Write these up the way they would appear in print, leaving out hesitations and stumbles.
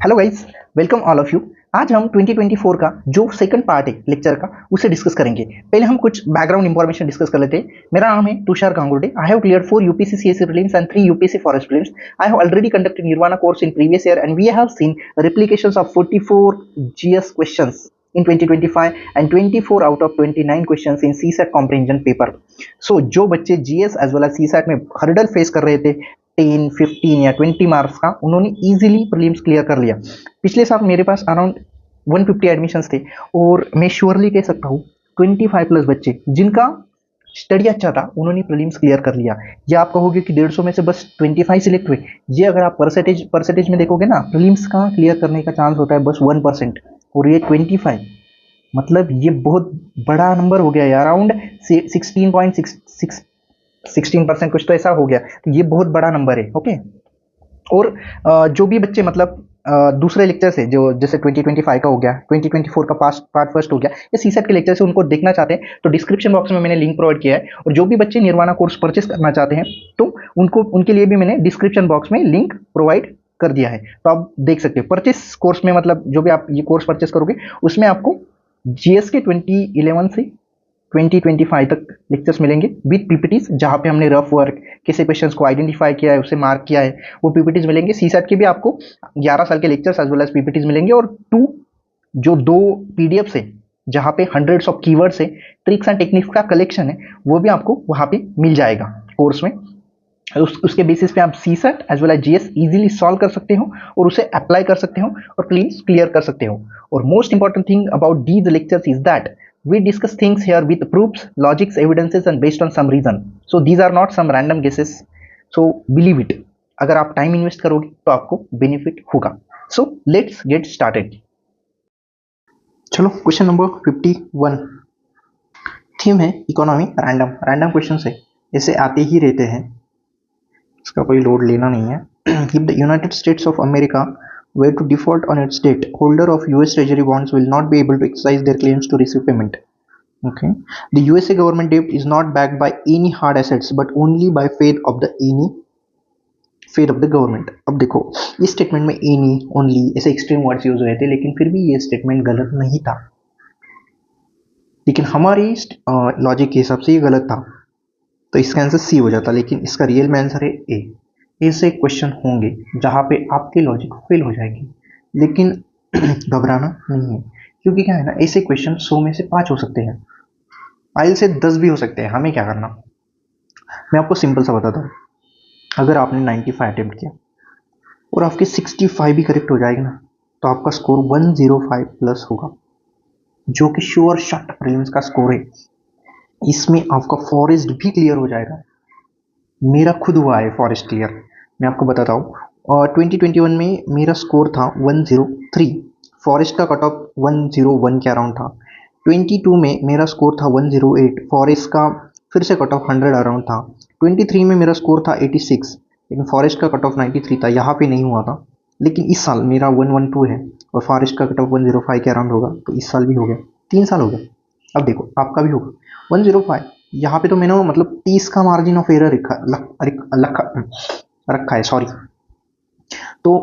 Hello guys, welcome all of you. आज हम 2024 का जो सेकंड पार्ट है लेक्चर का उसे डिस्कस करेंगे। पहले हम कुछ बैकग्राउंड इंफॉर्मेशन डिस्कस कर लेते हैं। मेरा नाम है Tushar Gangurde. I have cleared 4 UPSC CSC prelims and 3 UPSC forest prelims. I have already conducted Nirvana course in previous year and we have seen replications of 44 GS questions in 2025 and 24 out of 29 questions in CSAT comprehension paper. So जो बच्चे GS as well as CSAT में hurdle face कर रहे थे 10, 15 या 20 marks का, उन्होंने easily prelims clear कर लिया। पिछले साल मेरे पास अराउंड 150 एडमिशन्स थे और मैं श्योरली कह सकता हूँ 25 प्लस बच्चे जिनका स्टडी अच्छा था उन्होंने प्रीलिम्स क्लियर कर लिया। ये आप कहोगे कि 150 में से बस 25 सिलेक्ट हुए। ये अगर आप परसेंटेज में देखोगे ना, प्रीलिम्स का क्लियर करने का चांस होता है बस 1% और ये 25, मतलब ये बहुत बड़ा नंबर हो गया यार। अराउंड 16% कुछ तो ऐसा हो गया, तो ये बहुत बड़ा नंबर है। ओके, और जो भी बच्चे मतलब दूसरे लेक्चर से जो जैसे 2025 का हो गया, 2024 का पार्ट फर्स्ट हो गया, या सीसेट के लेक्चर से उनको देखना चाहते हैं तो डिस्क्रिप्शन बॉक्स में मैंने लिंक प्रोवाइड किया है। और जो भी बच्चे निर्वाणा कोर्स परचेस करना चाहते हैं तो उनके लिए भी मैंने डिस्क्रिप्शन बॉक्स में लिंक प्रोवाइड कर दिया है, तो आप देख सकते हो। परचेस कोर्स में मतलब जो भी आप ये कोर्स परचेस करोगे उसमें आपको जीएस के 2011 से 2025 तक लेक्चर्स मिलेंगे विद पीपीटीज, जहाँ पे हमने रफ वर्क कैसे क्वेश्चंस को आइडेंटिफाई किया है, उसे मार्क किया है, वो पीपीटीज मिलेंगे। सीसेट के भी आपको 11 साल के lectures as well as PPTs मिलेंगे और दो पीडीएफ है जहाँ पे हंड्रेड्स ऑफ कीवर्ड्स है, ट्रिक्स एंड टेक्निक्स का कलेक्शन है, वो भी आपको वहाँ पे मिल जाएगा कोर्स में। उसके बेसिस पे आप CSAT as well as GS easily solve कर सकते हो और उसे अप्लाई कर सकते हो और प्लीज क्लियर कर सकते हो। और most important thing about these lectures is that we discuss things here with proofs, logics, evidences and based on some reason. So these are not some random guesses. So believe it. अगर आप time invest करोगे तो आपको benefit होगा। So let's get started. चलो question number 51। Theme है economy, random question है, ऐसे आते ही रहते हैं, इसका कोई लोड लेना नहीं है। If the United States of America were to default on its debt, holder of US Treasury bonds will not be able to exercise their claims to receive payment. Okay, the USA government debt is not backed by any hard assets but only by faith of the government. अब देखो इस statement में any, only ऐसे extreme words use हुए थे, लेकिन फिर भी ये स्टेटमेंट गलत नहीं था, लेकिन हमारी लॉजिक के हिसाब से ये गलत था, तो इसका आंसर सी हो जाता, लेकिन इसका रियल में आंसर है ए। ऐसे क्वेश्चन होंगे जहाँ पे आपकी लॉजिक फेल हो जाएगी, लेकिन घबराना नहीं है, क्योंकि क्या है ना, ऐसे क्वेश्चन 100 में से 5 हो सकते हैं, आइल से 10 भी हो सकते हैं। हमें क्या करना, मैं आपको सिंपल सा बताता हूँ। अगर आपने 95 अटेम्प्ट किया और आपके 65 भी करेक्ट हो जाएगा ना, तो आपका स्कोर 105 प्लस होगा, जो कि श्योर शॉट प्रीलिम्स का स्कोर है। इसमें आपका फॉरेस्ट भी क्लियर हो जाएगा। मेरा खुद हुआ है फॉरेस्ट क्लियर, मैं आपको बताता हूँ। और 2021 में मेरा स्कोर था 103, फॉरेस्ट का कट ऑफ 101 के अराउंड था। 22 में मेरा स्कोर था 108, फॉरेस्ट का फिर से कट ऑफ 100 अराउंड था। 23 में मेरा स्कोर था 86, लेकिन फॉरेस्ट का कट ऑफ 93 था, यहाँ पे नहीं हुआ था। लेकिन इस साल मेरा 112 है और फॉरेस्ट का कट ऑफ 105 के अराउंड होगा, तो इस साल भी हो गया, 3 साल हो गया। अब देखो आपका भी होगा 105, यहाँ पे तो मैंने मतलब 30 का मार्जिन ऑफ एरर रखा है, सॉरी। तो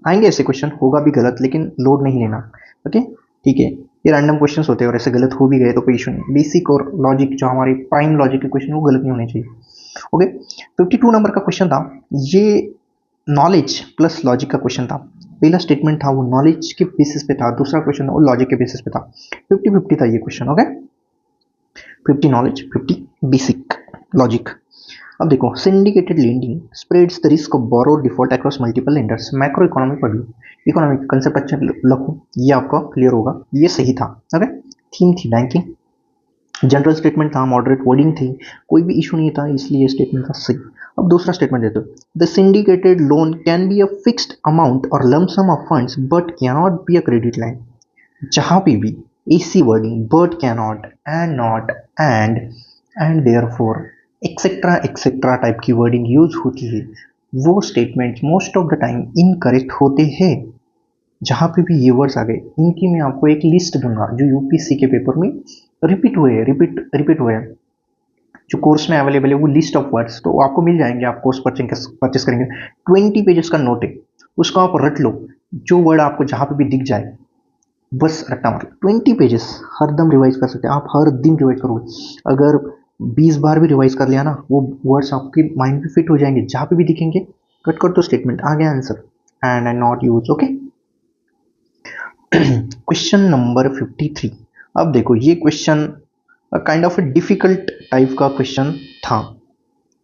आएंगे ऐसे क्वेश्चन, होगा भी गलत, लेकिन लोड नहीं लेना। ओके ठीक है, ये रैंडम क्वेश्चन होते हैं और ऐसे गलत हो भी गए तो कोई इशू नहीं। बेसिक और लॉजिक जो हमारे प्राइम लॉजिक के क्वेश्चन वो गलत नहीं होने चाहिए। ओके, 52 नंबर का क्वेश्चन था, ये नॉलेज प्लस लॉजिक का क्वेश्चन था। पहला स्टेटमेंट था वो नॉलेज के बेसिस पे था, दूसरा क्वेश्चन वो लॉजिक के बेसिस पे था। 50-50 था ये question. Okay, 50 knowledge, 50 basic logic. अब देखो, syndicated lending spreads the risk of borrower default across multiple lenders. Macro economy पढ़ लो, इकोनॉमिक कंसेप्ट अच्छे लखो, ये आपका क्लियर होगा, ये सही था। ओके, थीम थी बैंकिंग, जनरल स्टेटमेंट था, मॉडरेट वर्डिंग थी, कोई भी इशू नहीं था, इसलिए स्टेटमेंट था सही। अब दूसरा स्टेटमेंट देते हो, the syndicated loan can be a fixed amount और lump sum of funds but can not be a credit line. जहाँ पे भी एसी wording, but cannot, and not, and therefore etcetera type की वर्डिंग यूज होती है, वो statements most of the time incorrect होते हैं। जहाँ पे भी ये वर्ड्स आ गए, इनकी मैं आपको एक लिस्ट दूंगा जो यूपीएससी के पेपर में रिपीट हुए हैं, जो कोर्स में अवेलेबल है, वो लिस्ट ऑफ वर्ड्स तो आपको मिल जाएंगे। आप कोर्स परचेस करेंगे, 20 पेजेस का नोट है, उसको आप रट लो। जो वर्ड आपको जहाँ पे भी दिख जाए बस रट्टा मार, 20 पेजेस हर दम रिवाइज कर सकते हैं आप, हर दिन रिवाइज करोगे। अगर 20 बार भी रिवाइज कर लिया ना, वो वर्ड्स आपके माइंड में फिट हो जाएंगे, जहाँ पे भी दिखेंगे कट कर दो स्टेटमेंट, आ गया answer. And I not use, okay. Question number 53। अब देखो ये question kind of difficult type का क्वेश्चन था,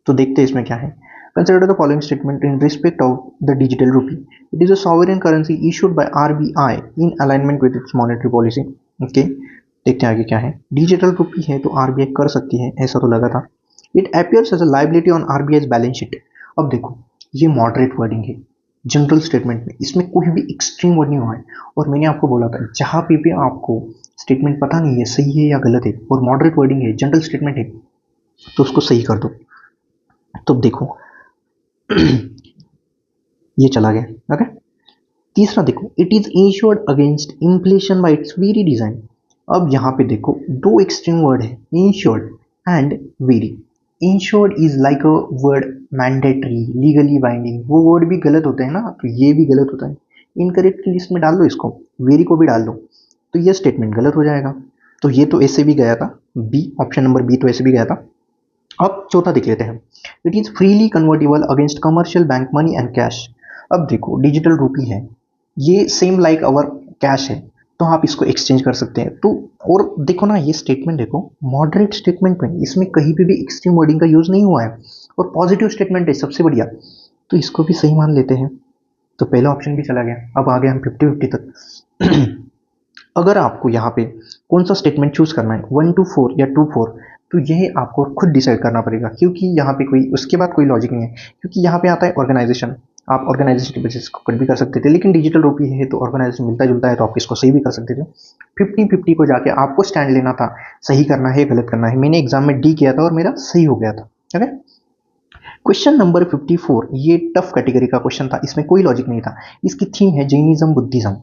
तो देखते हैं इसमें क्या है। Consider the following statement in respect of the digital रूपी। It is a sovereign currency issued by RBI in alignment with its monetary policy. Okay, देखते हैं आगे क्या है। डिजिटल रूपी है तो आरबीआई कर सकती है, ऐसा तो लगा था। It appears as a liability on RBI balance sheet. अब देखो ये मॉडरेट वर्डिंग है जनरल स्टेटमेंट में, इसमें कोई भी एक्सट्रीम वर्ड नहीं हुआ है। और मैंने आपको बोला था जहाँ पे भी आपको स्टेटमेंट पता नहीं है सही है या गलत है और मॉडरेट वर्डिंग है, जनरल स्टेटमेंट है, तो उसको सही कर दो। तो देखो ये चला गया, ओके। तीसरा देखो, it is insured against inflation bye it's very design. अब यहाँ पे देखो दो एक्सट्रीम वर्ड है, insured and very. Insured is like a word mandatory, legally binding, वो वर्ड भी गलत होते हैं ना, तो ये भी गलत होता है। इनकरेक्ट की लिस्ट में डाल दो इसको, वेरी को भी डाल दो, तो ये स्टेटमेंट गलत हो जाएगा। तो ये तो ऐसे भी गया था, बी, ऑप्शन नंबर बी तो ऐसे भी गया था। अब चौथा देख लेते हैं। It is freely convertible against commercial bank money and cash. अब देखो डिजिटल रूपी है, ये सेम लाइक अवर कैश है, तो आप इसको एक्सचेंज कर सकते हैं। तो और देखो ना ये स्टेटमेंट देखो मॉडरेट स्टेटमेंट में, इसमें कहीं पे भी एक्सट्रीम वर्डिंग का यूज नहीं हुआ है और पॉजिटिव स्टेटमेंट है सबसे बढ़िया, तो इसको भी सही मान लेते हैं। तो पहला ऑप्शन भी चला गया। अब आ गए हम 50-50 तक। अगर आपको यहाँ पे कौन सा स्टेटमेंट चूज करना है, 1 to 4 या 2 4, तो यह आपको खुद डिसाइड करना पड़ेगा, क्योंकि यहाँ पे कोई उसके बाद कोई लॉजिक नहीं है। क्योंकि यहाँ पे आता है ऑर्गेनाइजेशन, आप ऑर्गेनाइजेशन की बेसिस को कट भी कर सकते थे, लेकिन डिजिटल रूपी है तो ऑर्गेनाइजेशन मिलता जुलता है, तो आप इसको सही भी कर सकते थे। 50-50 को जाके आपको स्टैंड लेना था, सही करना है गलत करना है। मैंने एग्जाम में डी किया था और मेरा सही हो गया था, ओके। क्वेश्चन नंबर 54, ये टफ कैटेगरी का क्वेश्चन था, इसमें कोई लॉजिक नहीं था। इसकी थीम है जैनिज्म बुद्धिज्म।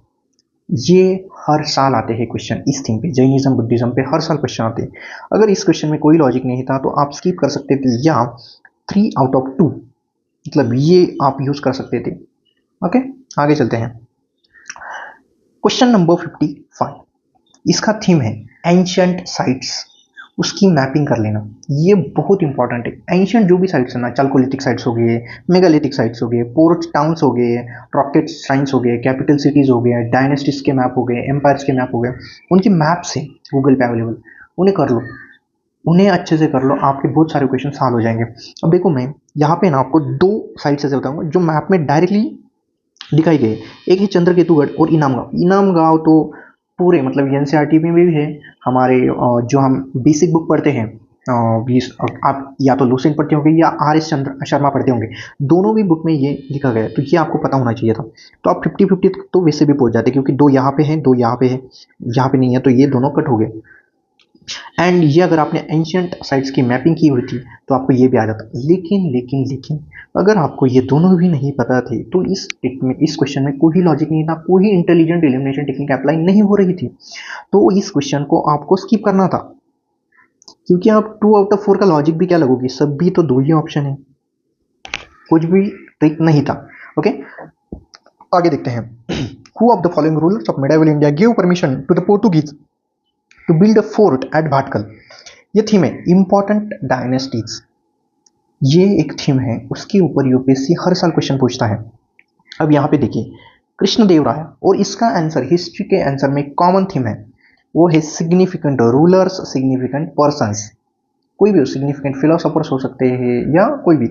ये हर साल आते हैं क्वेश्चन इस थीम पे, जैनिज्म बुद्धिज्म पे हर साल क्वेश्चन आते हैं। अगर इस क्वेश्चन में कोई लॉजिक नहीं था तो आप स्किप कर सकते थे, या 3 out of 2 मतलब ये आप यूज कर सकते थे, ओके। आगे चलते हैं। क्वेश्चन नंबर 55, इसका थीम है एंशियंट साइट्स, उसकी मैपिंग कर लेना। ये बहुत इंपॉर्टेंट है। एंशियंट जो भी साइट्स है ना, चालकोलिथिक साइट्स हो गए, मेगालिथिक साइट्स हो गए, पोर्ट टाउन्स हो गए, रॉकेट साइंस हो गए, कैपिटल सिटीज हो गए, डायनेस्टीज के मैप हो गए, एम्पायर्स के मैप हो गए, उनके मैप्स है गूगल पे अवेलेबल, उन्हें कर लो, उन्हें अच्छे से कर लो, आपके बहुत सारे क्वेश्चन सॉल्व हो जाएंगे। अब देखो मैं यहाँ पे ना आपको दो साइट्स ऐसे बताऊंगा जो मैप में डायरेक्टली दिखाई गई। एक है चंद्रकेतुगढ़ और इनाम गांव। इनाम गांव तो पूरे मतलब एनसीईआरटी में भी है, हमारे जो हम बेसिक बुक पढ़ते हैं, आप या तो लुसेंट पढ़ते होंगे या RS चंद्र शर्मा पढ़ते होंगे, दोनों भी बुक में ये लिखा गया है, तो ये आपको पता होना चाहिए था। तो आप 50-50 तक तो वैसे भी पहुंच जाते, क्योंकि दो यहाँ पे हैं, दो यहाँ पे है, यहाँ पे नहीं है, तो ये दोनों कट हो गए। एंड ये अगर आपने एंशियंट साइट्स की मैपिंग की हुई थी तो आपको ये भी आ जाता। लेकिन अगर आपको ये दोनों भी नहीं पता थे तो इस क्वेश्चन में कोई लॉजिक नहीं था, कोई इंटेलिजेंट एलिमिनेशन टेक्निक अप्लाई नहीं हो रही थी, तो इस क्वेश्चन को आपको स्किप करना था। क्योंकि आप 2 out of 4 का लॉजिक भी क्या लगोगी, सब भी तो दो ही ऑप्शन है, कुछ भी ट्रिक नहीं था, ओके। आगे देखते हैं। Who of the following rulers of medieval India give permission to the Portuguese to build a fort at Bhatkal. ये थीम है इंपॉर्टेंट डायनेस्टीज, ये एक थीम है, उसके ऊपर यूपीएससी हर साल क्वेश्चन पूछता है। अब यहाँ पे देखिए कृष्णदेवराय, और इसका आंसर हिस्ट्री के आंसर में कॉमन थीम है, वो है सिग्निफिकेंट रूलर्स, सिग्निफिकेंट पर्संस। कोई भी सिग्निफिकेंट फिलोसोफर्स हो सकते हैं या कोई भी,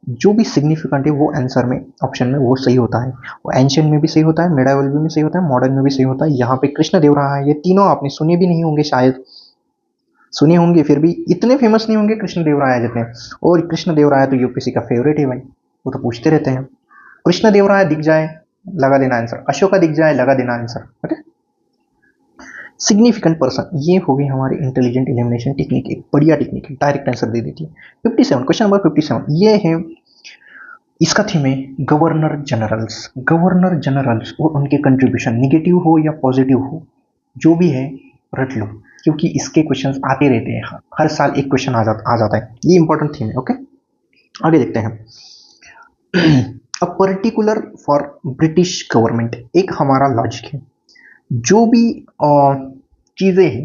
जो भी सिग्निफिकेंट है वो आंसर में ऑप्शन में वो सही होता है। वो एंशियंट में भी सही होता है, मिडाइवल में भी सही होता है, मॉडर्न में भी सही होता है। यहाँ पे कृष्णदेवराय, ये तीनों आपने सुने भी नहीं होंगे, शायद सुने होंगे फिर भी इतने फेमस नहीं होंगे कृष्णदेवराय जितने। और कृष्णदेवराय तो यूपीएससी का फेवरेट है भाई, वो तो पूछते रहते हैं। कृष्णदेवराय दिख जाए लगा देना आंसर, अशोका दिख जाए लगा देना आंसर, ओके। सिग्निफिकेंट पर्सन, ये हो गई हमारी इंटेलिजेंट एलिमिनेशन टेक्निक, एक बढ़िया टेक्निक है, डायरेक्ट आंसर दे देती है। 57, क्वेश्चन नंबर 57, ये है, इसका थीम है गवर्नर जनरल्स। गवर्नर जनरल्स और उनके कंट्रीब्यूशन, निगेटिव हो या पॉजिटिव हो, जो भी है रट लो, क्योंकि इसके क्वेश्चंस आते रहते हैं, हर साल एक क्वेश्चन आ जाता है, ये इंपॉर्टेंट थीम है, ओके। आगे देखते हैं। A particular for British government, एक हमारा लॉजिक है। जो भी चीज़ें हैं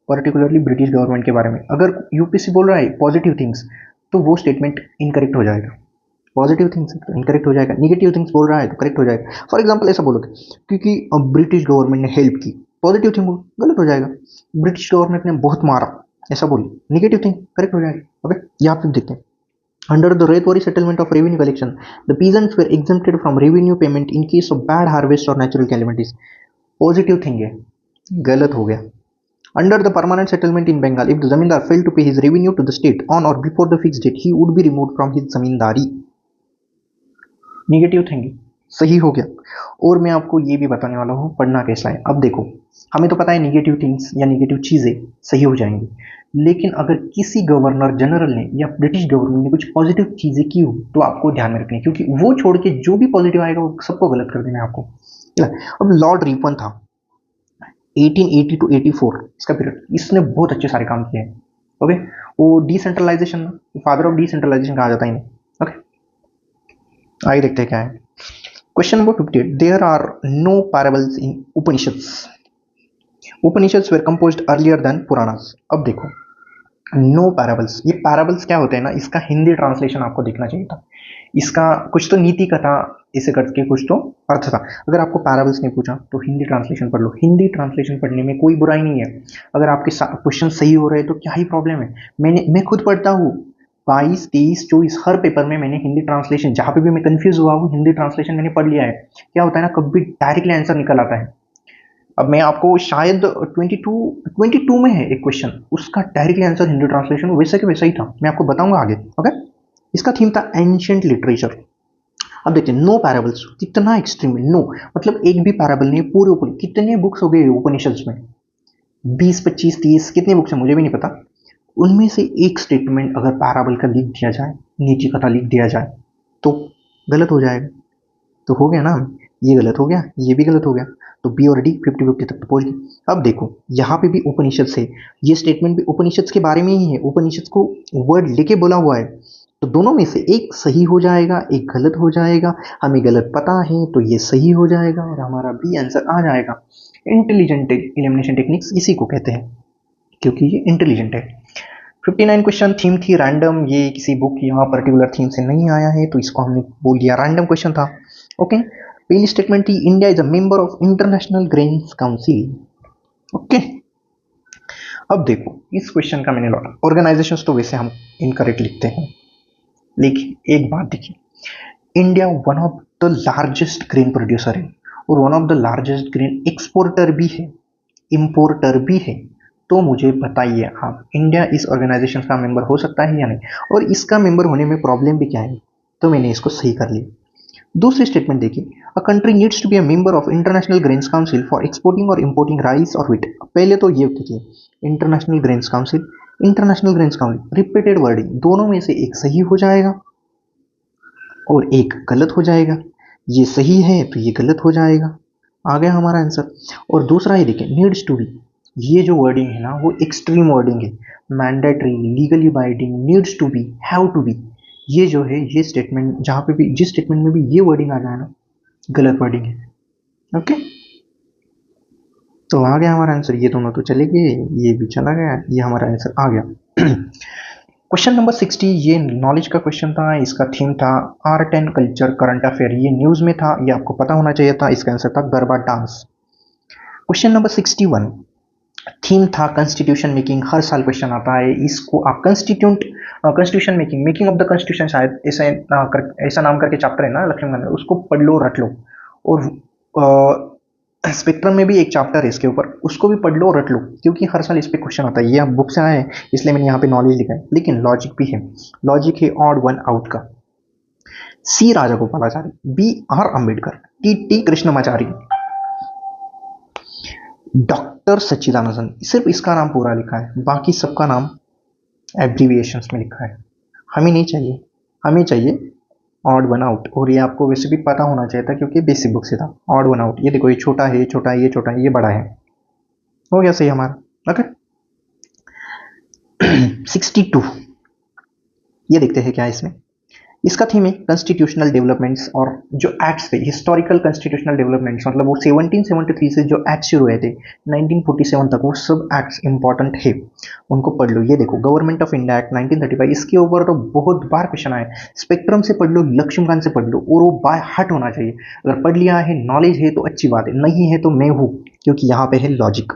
पर्टिकुलरली ब्रिटिश गवर्नमेंट के बारे में, अगर यूपीसी बोल रहा है पॉजिटिव थिंग्स, तो वो स्टेटमेंट इनकरेक्ट हो जाएगा। पॉजिटिव थिंग्स तो इनकरेक्ट हो जाएगा, नेगेटिव थिंग्स बोल रहा है तो करेक्ट हो जाएगा। फॉर एग्जांपल ऐसा बोलोगे क्योंकि ब्रिटिश गवर्नमेंट ने हेल्प की, पॉजिटिव थिंग बोल गलत हो जाएगा। ब्रिटिश गवर्नमेंट ने बहुत मारा, ऐसा बोल नेगेटिव थिंग करेक्ट हो जाएगा। ओके, यहाँ पे देखते हैं। Under the Raithwari settlement of revenue collection, the peasants were exempted from revenue payment in case of bad harvest or natural calamities. Positive thing है, गलत हो गया। Under the permanent settlement in Bengal, if the zamindar fail to pay his revenue to the state on or before the fix date, he would be remove from his zamindari. Negative thing सही हो गया। और मैं आपको ये भी बताने वाला हूँ पढ़ना कैसा है। अब देखो, हमें तो पता है निगेटिव थिंग्स या निगेटिव चीज़ें सही हो जाएंगी, लेकिन अगर किसी गवर्नर जनरल ने या ब्रिटिश गवर्नमेंट ने कुछ पॉजिटिव चीज़ें की हो तो आपको ध्यान में रखनी है, क्योंकि वो छोड़ के जो भी पॉजिटिव आएगा वो सबको गलत कर देना है आपको। अब लॉर्ड रिपन था 1880 टू 84 इसका पीरियड, इसने बहुत अच्छे सारे काम किए हैं। ओके, वो डिसेंट्रलाइजेशन, फादर ऑफ डिसेंट्रलाइजेशन कहा जाता है इन्हें। ओके, आइए देखते हैं क्या है। Question number 58, there are no parables in Upanishads. Upanishads were composed earlier than Puranas. अब देखो, नो पैराबल्स, ये पैराबल्स क्या होते हैं ना, इसका हिंदी ट्रांसलेशन आपको देखना चाहिए था। इसका कुछ तो नीति कथा इसे करके कुछ तो अर्थ था। अगर आपको पैराबल्स नहीं पूछा तो हिंदी ट्रांसलेशन पढ़ लो। हिंदी ट्रांसलेशन पढ़ने में कोई बुराई नहीं है। अगर आपके क्वेश्चन सही हो रहे हैं तो क्या ही प्रॉब्लम है। मैं खुद पढ़ता हूँ 22, 23, 24 हर पेपर में मैंने हिंदी ट्रांसलेशन, जहाँ पे भी मैं कंफ्यूज हुआ हूँ हिंदी ट्रांसलेशन मैंने पढ़ लिया है। क्या होता है ना, कभी डायरेक्टली आंसर निकल आता है। अब मैं आपको शायद 22 में है एक क्वेश्चन, उसका डायरेक्टली आंसर हिंदी ट्रांसलेशन वैसे के वैसा ही था। मैं आपको बताऊंगा आगे। ओके, इसका थीम था एंशिएंट लिटरेचर। अब देखते हैं नो पैराबल्स, कितना एक्सट्रीम है। नो मतलब एक भी पैराबल नहीं, पूरे ऊपर कितने बुक्स हो गए उपनिषद्स में, 20, 25, 30 कितने बुक्स हैं मुझे भी नहीं पता। उनमें से एक स्टेटमेंट अगर पैराबल का लिख दिया जाए, नीति कथा लिख दिया जाए, तो गलत हो जाएगा। तो हो गया ना, ये गलत हो गया, ये भी गलत हो गया, तो बी और डी 50-50 तक तो पहुंच गई। अब देखो, यहाँ पे भी उपनिषद से ये स्टेटमेंट भी उपनिषद के बारे में ही है, उपनिषद को वर्ड लेके बोला हुआ है। तो दोनों में से एक सही हो जाएगा, एक गलत हो जाएगा। हमें गलत पता है तो ये सही हो जाएगा और हमारा बी आंसर आ जाएगा। इंटेलिजेंट एलिमिनेशन टेक्निक्स इसी को कहते हैं, क्योंकि ये इंटेलिजेंट है। 59 क्वेश्चन, थीम थी रैंडम, ये किसी बुक या पर्टिकुलर थीम से नहीं आया है तो इसको हमने बोल दिया रैंडम क्वेश्चन था। ओके, पहली स्टेटमेंट थी India is a member of International Grains council. Okay, अब देखो इस क्वेश्चन का मैंने लौटा, ऑर्गेनाइजेशंस तो वैसे हम इनकरेक्ट लिखते हैं, लेकिन एक बात देखिए, India one of the largest grain producer है और one of the largest grain exporter भी है, इंपोर्टर भी है। तो मुझे बताइए आप, इंडिया इस ऑर्गेनाइजेशन का मेंबर हो सकता है या नहीं, और इसका मेंबर होने में प्रॉब्लम भी क्या है। तो मैंने इसको सही कर लिया। दूसरी स्टेटमेंट देखिए, a country needs to be a member of International Grains Council for exporting और इंपोर्टिंग राइस और व्हीट। पहले तो ये देखिए, International Grains Council, International Grains Council, repeated wording, दोनों में से एक सही हो जाएगा और एक गलत हो जाएगा। ये सही है तो ये गलत हो जाएगा, आ गया हमारा आंसर। और दूसरा ये देखिए, नीड्स टू बी, ये जो वर्डिंग है ना वो एक्सट्रीम वर्डिंग है। Mandatory, legally binding, needs to be, have to be, ये जो है ये स्टेटमेंट जहाँ पे भी जिस स्टेटमेंट में भी ये वर्डिंग आ जाए ना, गलत वर्डिंग है। ओके, तो आ गया हमारा आंसर। ये दोनों तो चले गए, ये भी चला गया, ये हमारा आंसर आ गया। क्वेश्चन नंबर 60, ये नॉलेज का क्वेश्चन था, इसका थीम था art and culture current affair, ये न्यूज में था, ये आपको पता होना चाहिए था। इसका आंसर था garba dance. Question number 61, theme था कॉन्स्टिट्यूशन मेकिंग, हर साल क्वेश्चन आता है, इसको आप constitution making, making of the constitution, शायद ऐसा नाम करके चैप्टर है ना लक्ष्मण, उसको पढ़ लो रट लो। और स्पेक्ट्रम में भी एक चैप्टर है इसके ऊपर, उसको भी पढ़ लो रट लो, क्योंकि हर साल इस पे क्वेश्चन आता है। ये बुक से आए हैं इसलिए मैंने यहाँ पे नॉलेज लिखा है, लेकिन लॉजिक भी है। लॉजिक है ऑड वन आउट का। C Rajagopalachari, B R Ambedkar, T Krishnamachari, doctor Sachchidanand. सिर्फ इसका नाम पूरा लिखा है, बाकी सबका नाम एब्रीविएशंस में लिखा है। हमें नहीं चाहिए, हमें चाहिए ऑड वन आउट। और ये आपको वैसे भी पता होना चाहिए था क्योंकि बेसिक बुक से था। ऑड वन आउट, ये देखो, ये छोटा है, ये छोटा है, ये छोटा है, ये बड़ा है, हो गया सही हमारा। ओके, 62, ये देखते हैं क्या है इसमें। इसका थीम है कॉन्स्टिट्यूशनल डेवलपमेंट्स और जो एक्ट्स थे हिस्टोरिकल कॉन्स्टिट्यूशनल डेवलपमेंट्स, मतलब वो 1773 से जो एक्ट शुरू हुए थे 1947 तक, वो सब एक्ट्स इंपॉर्टेंट है, उनको पढ़ लो। ये देखो गवर्नमेंट ऑफ इंडिया एक्ट 1935, इसके ऊपर तो बहुत बार क्वेश्चन आए। स्पेक्ट्रम से पढ़ लो, लक्ष्मीकांत से पढ़ लो, और वो बाय हार्ट होना चाहिए। अगर पढ़ लिया है, नॉलेज है तो अच्छी बात है, नहीं है तो मैं हूँ, क्योंकि यहाँ पे है logic.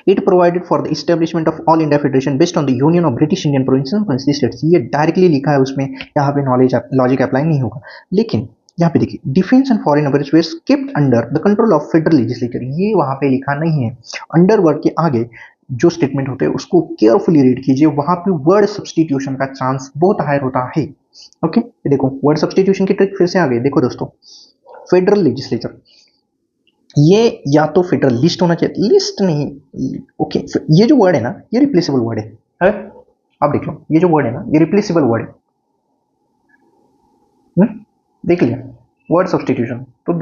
It provided for the establishment of all India Federation based on the union of British Indian provinces and country states। ये डायरेक्टली लिखा है उसमें, यहाँ पे नॉलेज लॉजिक अप्लाई नहीं होगा। लेकिन यहाँ पे देखिए, defence and foreign affairs were kept under the control of federal legislature, ये वहाँ पे लिखा नहीं है। अंडर वर्ड के आगे जो स्टेटमेंट होते हैं उसको केयरफुली रीड कीजिए, वहाँ पे वर्ड सब्सटीट्यूशन का चांस बहुत हायर होता है। ओके, देखो वर्ड सब्सटीट्यूशन की ट्रिक फिर से आ गई। देखो दोस्तों, फेडरल लेजिस्लेचर, ये या तो फेडरल लिस्ट होना चाहिए, लिस्ट नहीं। ओके, ये जो वर्ड है ना, ये रिप्लेसेबल वर्ड है? आप देख लो, ये जो वर्ड है ना, ये रिप्लेसेबल वर्ड है। देख लिया वर्ड सब्सटीट्यूशन। तो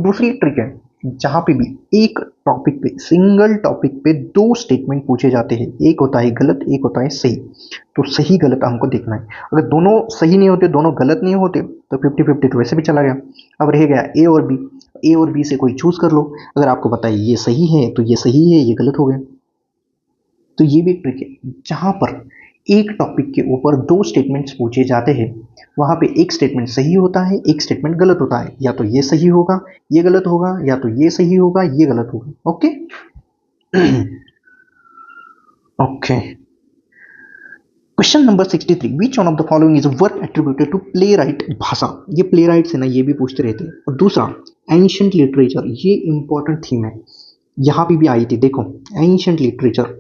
दूसरी ट्रिक है, जहां पे भी एक टॉपिक पे, सिंगल टॉपिक पे दो स्टेटमेंट पूछे जाते हैं, एक होता है गलत, एक होता है सही, तो सही गलत हमको देखना है। अगर दोनों सही नहीं होते, दोनों गलत नहीं होते, तो 50-50 तो वैसे भी चला गया। अब रह गया ए और बी, ए और बी से कोई चूज कर लो। अगर आपको पता है ये सही है तो ये सही है, ये गलत हो गया। तो ये भी एक ट्रिक है, जहां पर एक टॉपिक के ऊपर दो स्टेटमेंट्स पूछे जाते हैं, वहां पे एक स्टेटमेंट सही होता है, एक स्टेटमेंट गलत होता है। या तो ये सही होगा, ये गलत होगा, या तो ये सही होगा, ये गलत होगा। Okay okay, question number 63, which one of the following is work attributed to play right भाषा। ये प्ले राइट से ना, ये भी पूछते रहते हैं। और दूसरा एंशियंट लिटरेचर, ये इंपॉर्टेंट थीम है, यहां पे भी आई थी। देखो एंशियंट लिटरेचर,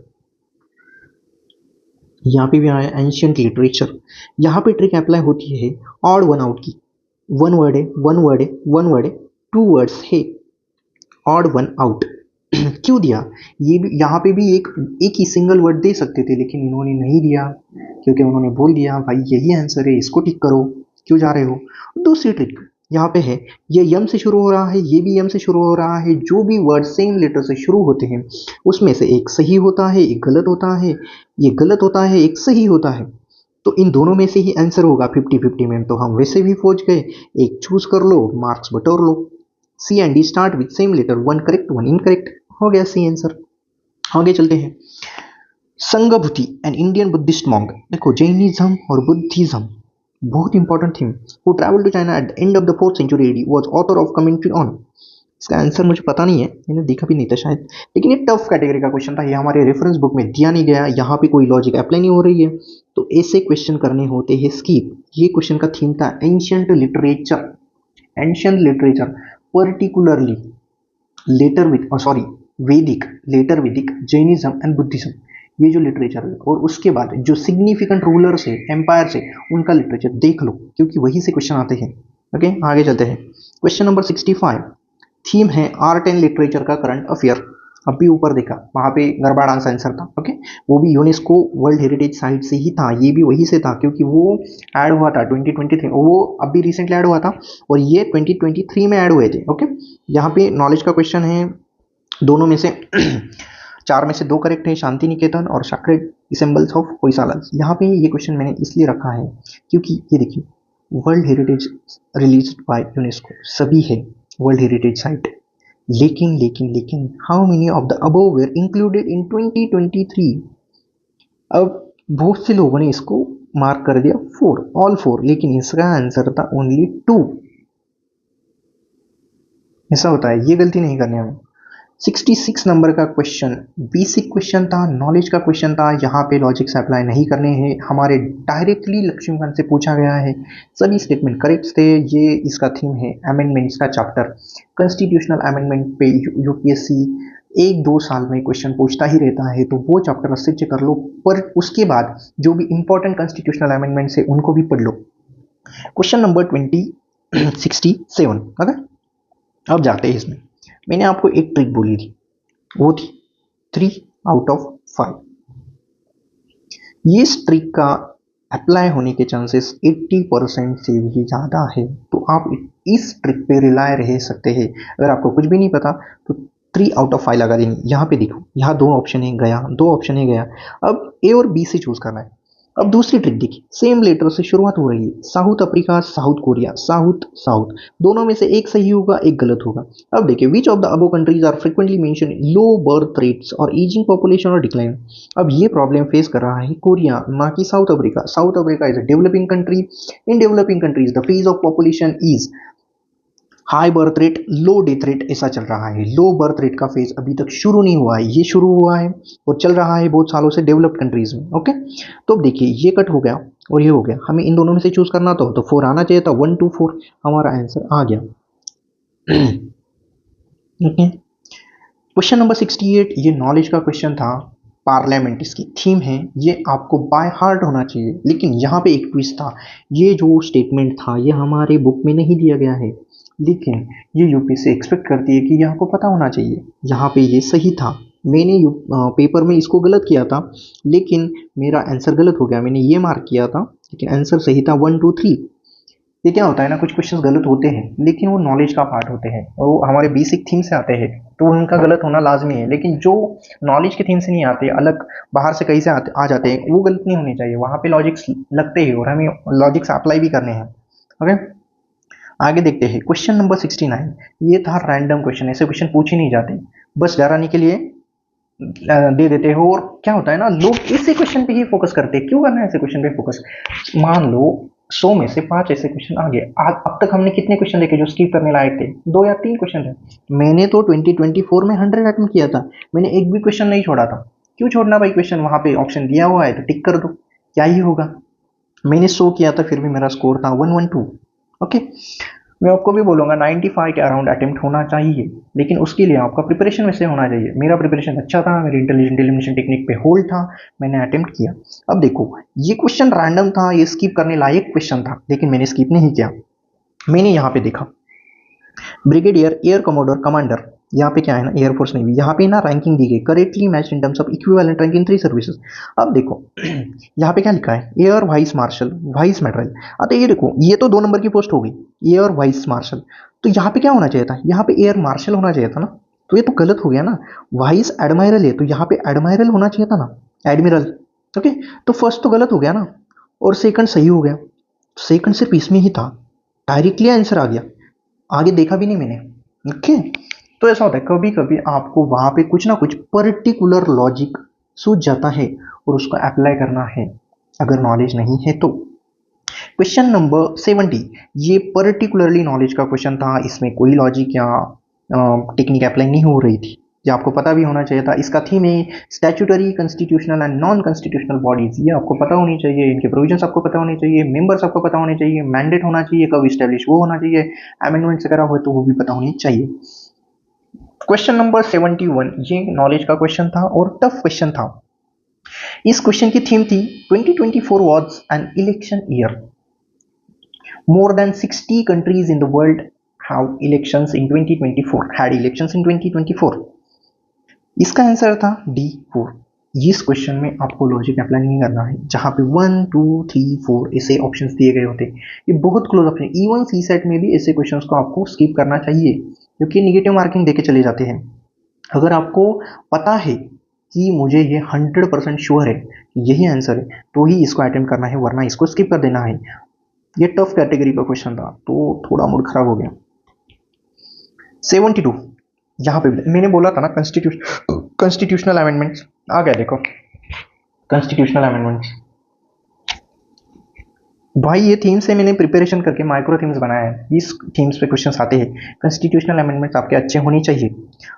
यहाँ पे भी आया एंशियंट लिटरेचर। यहाँ पे ट्रिक अप्लाई होती है ऑड वन आउट की। वन वर्ड है, वन वर्ड है, वन वर्ड है, टू वर्ड्स है, ऑड वन आउट। क्यों दिया? ये भी यहाँ पे भी एक ही सिंगल वर्ड दे सकते थे, लेकिन इन्होंने नहीं दिया, क्योंकि उन्होंने बोल दिया भाई यही आंसर है, इसको टिक करो, क्यों जा रहे हो। दूसरी ट्रिक यहाँ पे है, ये यम से शुरू हो रहा है, ये भी यम से शुरू हो रहा है, जो भी वर्ड सेम लेटर से शुरू होते हैं उसमें से एक सही होता है, एक गलत होता है, ये गलत होता है, एक सही होता है। तो इन दोनों में से ही आंसर होगा 50-50 में, तो हम वैसे भी पहुंच गए। एक चूज कर लो, मार्क्स बटोर लो। C and D start with same letter, one correct one incorrect, हो गया सी आंसर। आगे चलते हैं, Sanghabhuti and Indian Buddhist monk. देखो जैनिज्म और बुद्धिज्म, बहुत important theme. Who travel to China at the end of the 4th century AD was author of commentary on. इसका answer मुझे पता नहीं है, मैंने देखा भी नहीं था शायद, लेकिन ये टफ कैटेगरी का क्वेश्चन था, ये हमारे रेफरेंस बुक में दिया नहीं गया, यहाँ पे कोई लॉजिक अप्लाई नहीं हो रही है, तो ऐसे क्वेश्चन करने होते हैं स्किप। ये क्वेश्चन का थीम था ancient literature. Ancient literature particularly later with sorry Vedic, later Vedic, Jainism and Buddhism, ये जो लिटरेचर है, और उसके बाद जो सिग्निफिकेंट रूलर से, एम्पायर से, उनका लिटरेचर देख लो, क्योंकि वही से क्वेश्चन आते हैं। ओके, आगे चलते हैं। क्वेश्चन नंबर 65, थीम है आर्ट एंड लिटरेचर का करंट अफेयर। अभी ऊपर देखा, वहां पे गड़बड़ आंसर था। ओके, वो भी यूनेस्को वर्ल्ड हेरिटेज साइट से ही था, ये भी वही से था, क्योंकि वो ऐड हुआ था 2023, वो अभी रिसेंटली ऐड हुआ था, और ये 2023 में ऐड हुए थे। ओके, यहाँ पे नॉलेज का क्वेश्चन है, दोनों में से चार में से दो करेक्ट है, शांति निकेतन और सैक्रेड सिंबल्स ऑफ होयसाला। यहाँ पे ये क्वेश्चन मैंने इसलिए रखा है क्योंकि ये देखिए, world heritage released by UNESCO सभी है वर्ल्ड हेरिटेज साइट, लेकिन लेकिन लेकिन how many of the above were included in 2023। अब बहुत से लोगों ने इसको मार्क कर दिया 4, ऑल 4, लेकिन इसका आंसर था ओनली 2। ऐसा होता है, ये गलती नहीं करनी हमें। 66 नंबर का क्वेश्चन बेसिक क्वेश्चन था, नॉलेज का क्वेश्चन था, यहाँ पे लॉजिक से अप्लाई नहीं करने हैं, हमारे डायरेक्टली लक्ष्मीकांत से पूछा गया है, सभी स्टेटमेंट करेक्ट थे। ये इसका थीम है अमेंडमेंट्स का चैप्टर। कॉन्स्टिट्यूशनल अमेंडमेंट पे यूपीएससी 1-2 साल में क्वेश्चन पूछता ही रहता है, तो वो चैप्टर अच्छे से कर लो, पर उसके बाद जो भी इंपॉर्टेंट कॉन्स्टिट्यूशनल अमेंडमेंट्स है उनको भी पढ़ लो। Question number 67। ओके, अब जाते हैं इसमें। मैंने आपको एक ट्रिक बोली थी, वो थी 3 आउट ऑफ 5। ये ट्रिक का अप्लाई होने के चांसेस 80% से भी ज़्यादा है, तो आप इस ट्रिक पे रिलाय रह सकते हैं। अगर आपको कुछ भी नहीं पता तो 3 आउट ऑफ 5 लगा देंगे। यहाँ पे देखो, यहाँ 2 ऑप्शन है गया, 2 ऑप्शन है गया। अब ए और बी से चूज करना है। अब दूसरी ट्रिक देखिए, सेम लेटर से शुरुआत हो रही है, south Africa, south Korea, south south, दोनों में से एक सही होगा, एक गलत होगा। अब देखिए, which of the above countries are frequently mention low birth rates और एजिंग पॉपुलेशन और डिक्लाइन। अब ये प्रॉब्लम फेस कर रहा है कोरिया, ना कि south Africa. South Africa is a developing country. In developing countries the phase of population is high birth rate, low death rate, ऐसा चल रहा है। लो बर्थ रेट का फेज अभी तक शुरू नहीं हुआ है, ये शुरू हुआ है और चल रहा है बहुत सालों से डेवलप्ड कंट्रीज में। ओके, तो अब देखिए, ये कट हो गया और ये हो गया, हमें इन दोनों में से चूज करना तो फोर आना चाहिए था, 1 2 4 हमारा आंसर आ गया। ओके, क्वेश्चन नंबर 68, ये नॉलेज का क्वेश्चन था। पार्लियामेंट इसकी थीम है, ये आपको बाय हार्ट होना चाहिए। लेकिन यहाँ पे एक ट्विस्ट था, ये जो स्टेटमेंट था ये हमारे बुक में नहीं दिया गया है, लेकिन ये यूपीएससी एक्सपेक्ट करती है कि ये आपको पता होना चाहिए। यहाँ पे ये सही था, मैंने पेपर में इसको गलत किया था, लेकिन मेरा आंसर गलत हो गया। मैंने ये मार्क किया था, लेकिन आंसर सही था 1 2 3। ये क्या होता है ना, कुछ क्वेश्चंस गलत होते हैं लेकिन वो नॉलेज का पार्ट होते हैं और वो हमारे बेसिक थीम से आते हैं, तो उनका गलत होना लाजमी है। लेकिन जो नॉलेज के थीम से नहीं आते, अलग बाहर से कहीं से आ जाते हैं, वो गलत नहीं होने चाहिए। वहाँ पे लॉजिक्स लगते हैं और हमें लॉजिक्स अप्लाई भी करने हैं। ओके, आगे देखते हैं क्वेश्चन नंबर 69। ये था रैंडम क्वेश्चन, ऐसे क्वेश्चन पूछे नहीं जाते, बस डराने के लिए दे देते हो। और क्या होता है ना, लोग इसी क्वेश्चन पे ही फोकस करते हैं। क्यों करना है ऐसे क्वेश्चन पे फोकस? मान लो 100 में से 5 ऐसे क्वेश्चन आ गए। अब तक हमने कितने क्वेश्चन देखे जो स्किप करने लायक थे? 2 या 3 क्वेश्चन थे। मैंने तो 2024 में 100 अटेम्प्ट किया था, मैंने एक भी क्वेश्चन नहीं छोड़ा था। क्यों छोड़ना भाई क्वेश्चन? वहां पे ऑप्शन दिया हुआ है तो टिक कर दो, क्या ही होगा। मैंने 100 किया था, फिर भी मेरा स्कोर था 112। ओके, मैं आपको भी बोलूँगा 95 के अराउंड अटेम्प्ट होना चाहिए, लेकिन उसके लिए आपका प्रिपरेशन वैसे होना चाहिए। मेरा प्रिपरेशन अच्छा था, मेरी इंटेलिजेंट एलिमिनेशन टेक्निक पे होल्ड था, मैंने अटेम्प्ट किया। अब देखो, ये क्वेश्चन रैंडम था, ये स्किप करने लायक क्वेश्चन था, लेकिन मैंने स्किप नहीं किया। मैंने यहाँ पे देखा ब्रिगेडियर, एयर कमोडोर, कमांडर, यहाँ पे क्या है ना, एयरफोर्स नेवी, यहाँ पे ना रैंकिंग दी गई, correctly match in terms of equivalent rank in 3 services. अब देखो यहाँ पे क्या लिखा है, एयर वाइस मार्शल, वाइस मेडरल। तो ये देखो, ये तो 2 नंबर की पोस्ट हो गई, एयर वाइस मार्शल। तो यहाँ पे क्या होना चाहिए था? यहाँ पे एयर मार्शल होना चाहिए था ना, तो ये तो गलत हो गया ना। वाइस एडमायरल है तो यहाँ पे एडमायरल होना चाहिए था ना, एडमिरल। ओके, तो फर्स्ट तो गलत हो गया ना, और सेकंड सही हो गया। सेकंड सिर्फ इसमें ही था, डायरेक्टली आंसर आ गया, आगे देखा भी नहीं मैंने। ओके, तो ऐसा होता है कभी कभी आपको वहां पे कुछ ना कुछ पर्टिकुलर लॉजिक सूझ जाता है और उसको अप्लाई करना है, अगर नॉलेज नहीं है तो। क्वेश्चन नंबर 70, ये पर्टिकुलरली नॉलेज का क्वेश्चन था, इसमें कोई लॉजिक या टेक्निक अप्लाई नहीं हो रही थी, ये आपको पता भी होना चाहिए था। इसका थीम है statutory, constitutional and non constitutional bodies, ये आपको पता होनी चाहिए, इनके प्रोविजंस आपको पता होने चाहिए, मेंबर्स आपको पता होने चाहिए, मैंडेट होना चाहिए, कब स्टैब्लिश वो होना चाहिए, अमेंडमेंट्स वगैरह हो तो वो भी पता होनी चाहिए। क्वेश्चन नंबर 71, ये नॉलेज का क्वेश्चन था और टफ क्वेश्चन था। इस क्वेश्चन की थीम थी 2024 was an election year, more than 60 countries in the world have elections in 2024, had elections in 2024। इसका आंसर था D4। इस क्वेश्चन में आपको लॉजिक अप्लाई नहीं करना है, जहां पे 1 2 3 4 ऐसे ऑप्शंस दिए गए होते, ये बहुत क्लोज ऑप्शन। इवन सी सेट में भी ऐसे क्वेश्चंस को आपको स्किप करना चाहिए, क्योंकि निगेटिव मार्किंग देके चले जाते हैं। अगर आपको पता है कि मुझे ये 100% श्योर है यही आंसर है, तो ही इसको अटेम्प्ट करना है, वरना इसको स्किप कर देना है। ये टफ कैटेगरी का क्वेश्चन था तो थोड़ा मूड खराब हो गया। 72, यहाँ पे मैंने बोला था ना कॉन्स्टिट्यूशनल अमेंडमेंट्स आ गया, देखो कॉन्स्टिट्यूशनल अमेंडमेंट्स। भाई ये थीम से मैंने प्रिपरेशन करके माइक्रो थीम्स बनाया है, इस थीम्स पे क्वेश्चंस आते हैं। कॉन्स्टिट्यूशनल अमेंडमेंट्स आपके अच्छे होने चाहिए।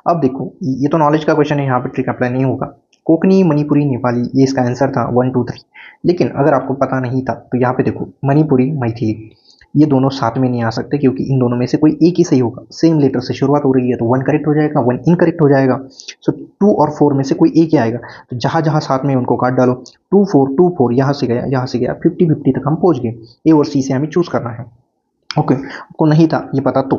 अब देखो, ये तो नॉलेज का क्वेश्चन है, यहाँ पे ट्रिक अप्लाई नहीं होगा। कोंकणी, मणिपुरी, नेपाली, ये इसका आंसर था 1 2 3। लेकिन अगर आपको पता नहीं था तो यहाँ पे देखो, मणिपुरी, मैथिली, ये दोनों साथ में नहीं आ सकते, क्योंकि इन दोनों में से कोई एक ही सही होगा। सेम लेटर से शुरुआत हो रही है तो 1 करेक्ट हो जाएगा, 1 इनकरेक्ट हो जाएगा। सो 2 और 4 में से कोई एक ही आएगा, तो जहां जहां साथ में उनको काट डालो। 2 4 2 4, यहाँ से गया, यहाँ से गया, 50 50 तक हम पहुंच गए। ए और सी से हमें चूज करना है। ओके, आपको नहीं था ये पता तो।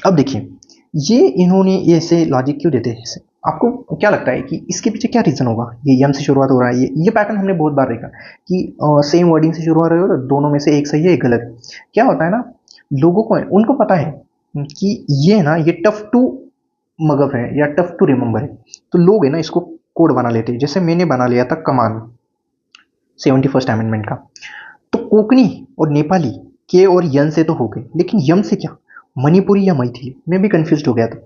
अब देखिए, ये इन्होंने ऐसे लॉजिक क्यों देते हैं? आपको क्या लगता है कि इसके पीछे क्या रीजन होगा? ये यम से शुरुआत हो रहा है, ये पैटर्न हमने बहुत बार देखा कि सेम वर्डिंग से शुरू हो रहा है और दोनों में से एक सही है एक गलत। क्या होता है ना, लोगों को उनको पता है कि ये ना, ये टफ टू मगफ है या टफ टू रिमेंबर है, तो लोग है ना इसको कोड बना लेते हैं। जैसे मैंने बना लिया था कमान, 71 अमेंडमेंट का। तो कोंकणी और नेपाली के और यन से तो हो गए, लेकिन यम से क्या, मणिपुरी या मैथिली, मैं भी कंफ्यूज हो गया था।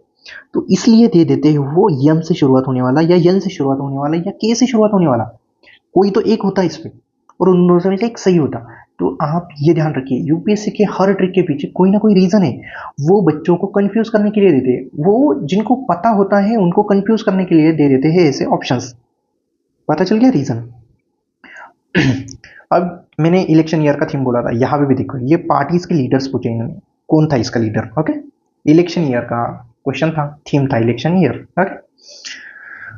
तो इसलिए दे देते हैं वो यम से शुरुआत होने वाला या यन से शुरुआत होने वाला या के से शुरुआत होने वाला, कोई तो एक होता है इसमें, और उन दोनों में से एक सही होता। तो आप ये ध्यान रखिए, यूपीएससी के हर ट्रिक के पीछे कोई ना कोई रीजन है। वो बच्चों को कंफ्यूज करने के लिए देते हैं, वो जिनको पता होता है उनको कंफ्यूज करने के लिए दे देते हैं ऐसे ऑप्शंस। पता चल गया रीजन। अब मैंने इलेक्शन ईयर का थीम बोला था, यहाँ पे भी देखो ये पार्टीज के लीडर्स पूछे इन्होंने, कौन था इसका लीडर। ओके, इलेक्शन ईयर का क्वेश्चन था, थीम था इलेक्शन ईयर। ओके,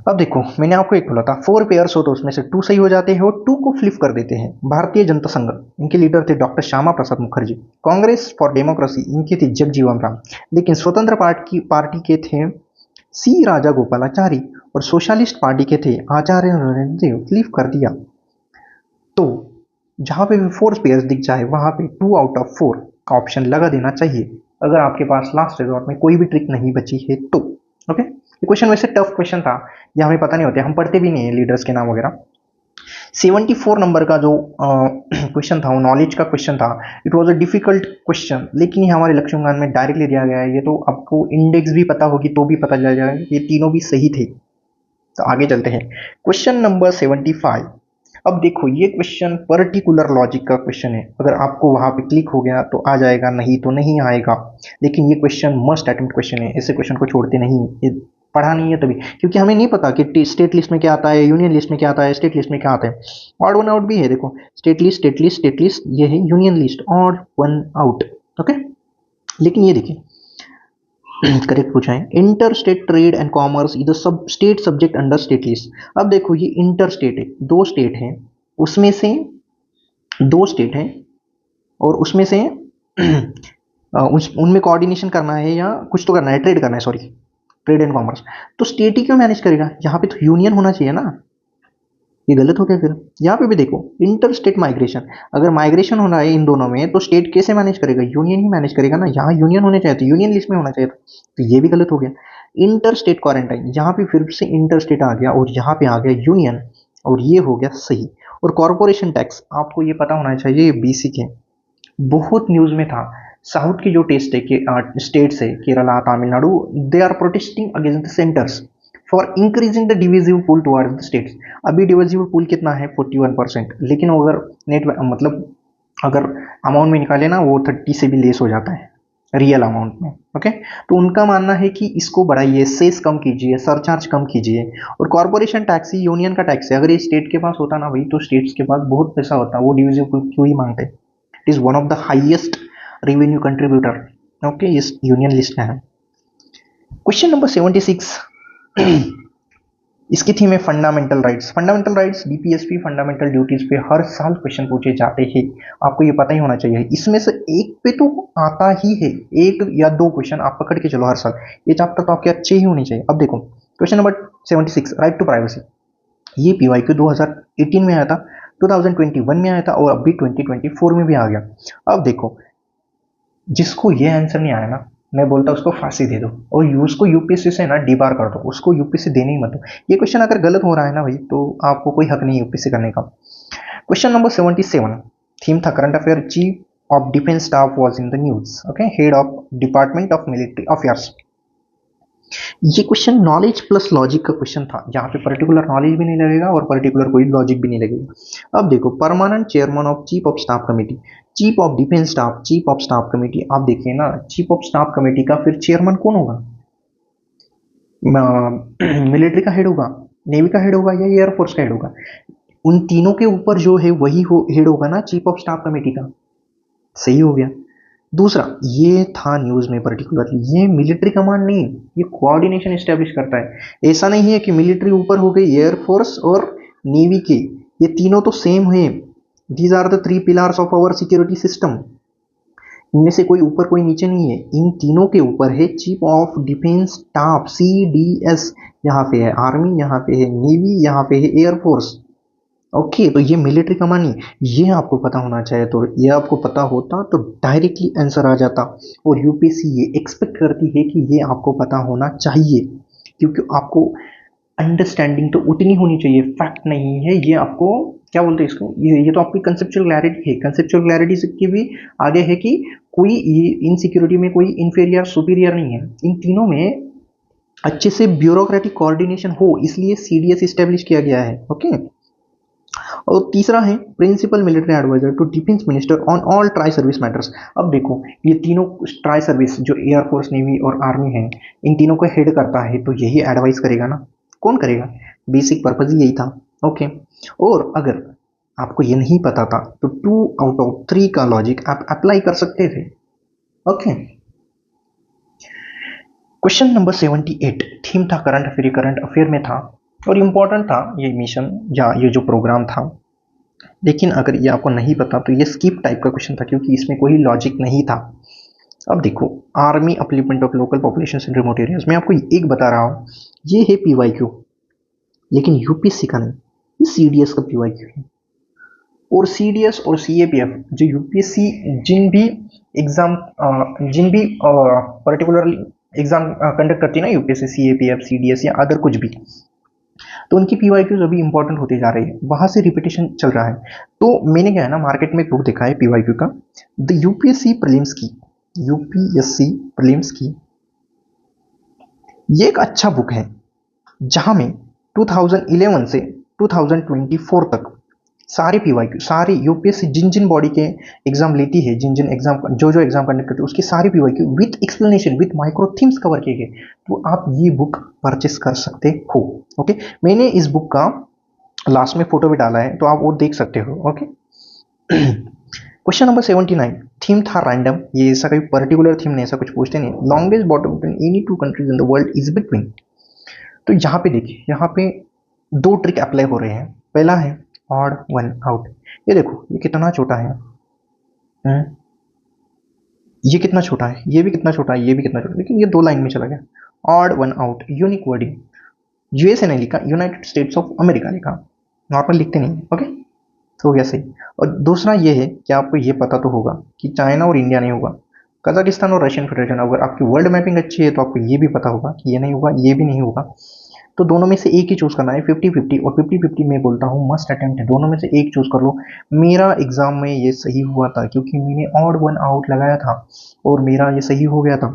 अब देखो मैंने आपको एक बोला था 4 पेयर्स हो तो उसमें से 2 सही हो जाते हैं और 2 को फ्लिप कर देते हैं। भारतीय जनता संघ, इनके लीडर थे doctor Shyama Prasad Mukherjee. Congress for democracy, इनके थे जगजीवन राम। लेकिन स्वतंत्र पार्टी के थे सी राजा गोपालाचारी और सोशलिस्ट पार्टी के थे आचार्य नरेंद्र देव। फ्लिप कर दिया तो जहां पे भी 4 पेयर्स दिख जाए वहां पे 2 आउट ऑफ 4 का ऑप्शन लगा देना चाहिए, अगर आपके पास लास्ट रिजॉर्ट में कोई भी ट्रिक नहीं बची है तो। ओके, ये क्वेश्चन वैसे टफ क्वेश्चन था, ये हमें पता नहीं होते, हम पढ़ते भी नहीं है लीडर्स के नाम वगैरह। 74 नंबर का जो क्वेश्चन था वो नॉलेज का क्वेश्चन था। It was a difficult question, लेकिन ये हमारे लक्ष्मण में डायरेक्टली दिया गया है। ये तो आपको इंडेक्स भी पता होगी तो भी पता चल जाएगा, ये तीनों भी सही थे। तो आगे चलते हैं, क्वेश्चन नंबर 75। अब देखो ये क्वेश्चन पर्टिकुलर लॉजिक का क्वेश्चन है, अगर आपको वहां पे क्लिक हो गया तो आ जाएगा, नहीं तो नहीं आएगा। लेकिन ये क्वेश्चन मस्ट अटेम्प्ट क्वेश्चन है, ऐसे क्वेश्चन को छोड़ते नहीं, ये पढ़ा नहीं है तभी, क्योंकि हमें नहीं पता कि स्टेट लिस्ट में क्या आता है, यूनियन लिस्ट में क्या आता है, स्टेट लिस्ट में क्या आता है। ऑड वन आउट भी है, देखो state list state list state list, ये है union list, odd one out. Okay, लेकिन ये देखिए करेक्ट पूछा है, inter state trade and commerce is sub state subject under state list. अब देखो ये इंटर स्टेट है, 2 स्टेट हैं, उसमें से 2 स्टेट हैं और उसमें से उनमें कोऑर्डिनेशन करना है या कुछ तो करना है, ट्रेड करना है, सॉरी ट्रेड एंड कॉमर्स। तो स्टेट ही क्यों मैनेज करेगा, यहाँ पे तो यूनियन होना चाहिए ना, ये गलत हो गया। फिर यहाँ पे भी देखो इंटर स्टेट माइग्रेशन, अगर माइग्रेशन होना है इन दोनों में तो स्टेट कैसे मैनेज करेगा, यूनियन ही मैनेज करेगा ना, यहाँ यूनियन होने चाहिए, तो यूनियन लिस्ट में होना चाहिए, तो ये भी गलत हो गया। इंटर स्टेट क्वारंटाइन, यहाँ पे फिर से इंटर स्टेट आ गया और यहाँ पे आ गया यूनियन, और ये हो गया सही। और कॉर्पोरेशन टैक्स आपको ये पता होना चाहिए, ये बेसिक है, बहुत न्यूज में था। साउथ की जो टेस्ट है के स्टेट्स है Kerala Tamil Nadu, they are protesting against the centres for increasing the divisible pool towards the states. अभी डिविजिबल पूल कितना है 41%, लेकिन अगर नेट मतलब अगर अमाउंट में निकाले ना वो 30 से भी लेस हो जाता है रियल अमाउंट में। ओके, तो उनका मानना है कि इसको बढ़ाइए, सेस कम कीजिए, सरचार्ज कम कीजिए। और कॉर्पोरेशन टैक्स ही यूनियन का टैक्स है, अगर ये स्टेट के पास होता ना भाई तो स्टेट्स के पास बहुत पैसा होता, वो डिविजिबल क्यों ही मांगते। It is one of the highest revenue contributor. Okay, इस यूनियन लिस्ट में है। क्वेश्चन नंबर 76 इसकी थीम है fundamental rights. Fundamental rights DPSP fundamental duties पे हर साल क्वेश्चन पूछे जाते हैं, आपको ये पता ही होना चाहिए। इसमें से एक पे तो आता ही है, 1 या 2 क्वेश्चन आप पकड़ के चलो हर साल, ये चैप्टर तो आपके अच्छे ही होने चाहिए। अब देखो question number 76, right to privacy, ये पीवाईक्यू 2018 में आया था, 2021 में आया था और अभी 2024 में भी आ गया। अब देखो जिसको ये आंसर नहीं आया ना, मैं बोलता उसको फांसी दे दो और उसको यूपीएससी से ना डिबार कर दो, उसको यूपीएससी देने ही मत दो। ये क्वेश्चन अगर गलत हो रहा है ना भाई तो आपको कोई हक नहीं यूपीएससी करने का। क्वेश्चन नंबर 77, थीम था current affair, chief of defence staff was in the news. Okay, head of department of military affairs. ये क्वेश्चन नॉलेज प्लस लॉजिक का क्वेश्चन था, जहां पे पर्टिकुलर नॉलेज भी नहीं लगेगा और पर्टिकुलर कोई लॉजिक भी नहीं लगेगा। अब देखो permanent chairman of chief of staff committee, chief of defence staff, chief of staff committee, आप देखिए ना चीफ ऑफ स्टाफ कमेटी का फिर चेयरमैन कौन होगा, मिलिट्री का हेड होगा, नेवी का हेड होगा या एयरफोर्स का हेड होगा, उन तीनों के ऊपर जो है वही हेड होगा ना चीफ ऑफ स्टाफ कमेटी का। सही हो गया। दूसरा ये था न्यूज में पर्टिकुलरली, ये मिलिट्री कमांड नहीं, ये कोऑर्डिनेशन एस्टेब्लिश करता है। ऐसा नहीं है कि मिलिट्री ऊपर हो गई, एयरफोर्स और नेवी के ये तीनों तो सेम है। These are the 3 pillars of our security system, इनमें से कोई ऊपर कोई नीचे नहीं है, इन तीनों के ऊपर है chief of defence staff CDS, यहाँ पे है आर्मी, यहाँ पे है नेवी, यहाँ पे है एयरफोर्स। ओके, तो ये मिलिट्री कमांड नहीं, ये आपको पता होना चाहिए। तो ये आपको पता होता तो डायरेक्टली आंसर आ जाता, और यूपीएससी ये एक्सपेक्ट करती है कि ये आपको पता होना चाहिए, क्योंकि आपको अंडरस्टैंडिंग तो उतनी होनी चाहिए, फैक्ट नहीं है, ये आपको क्या बोलते हैं इसको, ये तो आपकी कंसेप्चुअल क्लैरिटी है। कंसेप्चुअल क्लैरिटी की भी आगे है कि कोई इन सिक्योरिटी में कोई इंफीरियर सुपीरियर नहीं है, इन तीनों में अच्छे से ब्यूरोक्रेटिक कोऑर्डिनेशन हो, इसलिए सीडीएस इस्टेब्लिश किया गया है। ओके। और तीसरा है principal military adviser to defence minister on all tri service matters. अब देखो ये तीनों ट्राई सर्विस जो एयरफोर्स, नेवी और आर्मी है, इन तीनों को हेड करता है, तो यही एडवाइस करेगा ना। कौन करेगा? बेसिक पर्पज ही यही था। ओके। और अगर आपको ये नहीं पता था तो 2 out of 3 का लॉजिक आप अप्लाई कर सकते थे। ओके। क्वेश्चन नंबर 78 थीम था करंट अफेयर, करंट अफेयर में था और इम्पोर्टेंट था ये मिशन या ये जो प्रोग्राम था। लेकिन अगर ये आपको नहीं पता तो ये स्किप टाइप का क्वेश्चन था, क्योंकि इसमें कोई लॉजिक नहीं था। अब देखो, army upliftment of local population in remote areas, मैं आपको एक बता रहा हूँ, ये है पीवाईक्यू, लेकिन यूपीएससी का नहीं, ये सीडीएस का पीवाईक्यू है। और सीडीएस और सीएपीएफ जो यूपीएससी जिन भी पर्टिकुलरली एग्जाम कंडक्ट करती है ना, यूपीएससी, सीएपीएफ, सीडीएस या अदर कुछ भी, तो उनकी पीवाईक्यूज अभी इंपॉर्टेंट होते जा रही है, वहां से रिपीटेशन चल रहा है। तो मैंने क्या है ना, मार्केट में एक बुक देखा है पीवाईक्यू का, द यूपीएससी प्रीलिम्स की, यूपीएससी प्रीलिम्स की, ये एक अच्छा बुक है, जहां में 2011 से 2024 तक सारे पीवाईक्यू, सारे यूपीएससी जिन जिन बॉडी के एग्जाम लेती है, जिन जिन एग्जाम जो एग्जाम कंडक्ट करती है, उसके सारे PYQ with explanation, with micro themes cover किए गए। तो आप ये बुक परचेस कर सकते हो। ओके। मैंने इस बुक का लास्ट में फोटो भी डाला है, तो आप वो देख सकते हो। ओके। क्वेश्चन नंबर 79 थीम था रैंडम, ये ऐसा कोई पर्टिकुलर थीम नहीं, ऐसा कुछ पूछते नहीं। Longest border between any 2 countries in the world is between. तो यहाँ पे देखिए, यहाँ पे 2 ट्रिक अप्लाई हो रहे हैं। पहला है ऑड वन आउट। ये देखो ये कितना छोटा है, ये कितना छोटा है, ये भी कितना छोटा है, ये भी कितना छोटा है, लेकिन ये 2 लाइन में चला गया। Odd one out, unique wording, USA नहीं लिखा, यूनाइटेड स्टेट्स ऑफ अमेरिका लिखा, नॉर्मल लिखते नहीं। ओके, तो हो गया सही। और दूसरा ये है कि आपको ये पता तो होगा कि चाइना और इंडिया नहीं होगा, कजाकिस्तान और रशियन फेडरेशन। अगर आपकी वर्ल्ड मैपिंग अच्छी है तो आपको ये भी पता होगा कि ये नहीं होगा, ये भी नहीं होगा। तो दोनों में से एक ही चूज करना है, 50-50। और 50-50 मैं बोलता हूँ मस्ट अटेम्प्ट है, दोनों में से एक चूज कर लो। मेरा एग्जाम में ये सही हुआ था क्योंकि मैंने ऑड वन आउट लगाया था और मेरा ये सही हो गया था।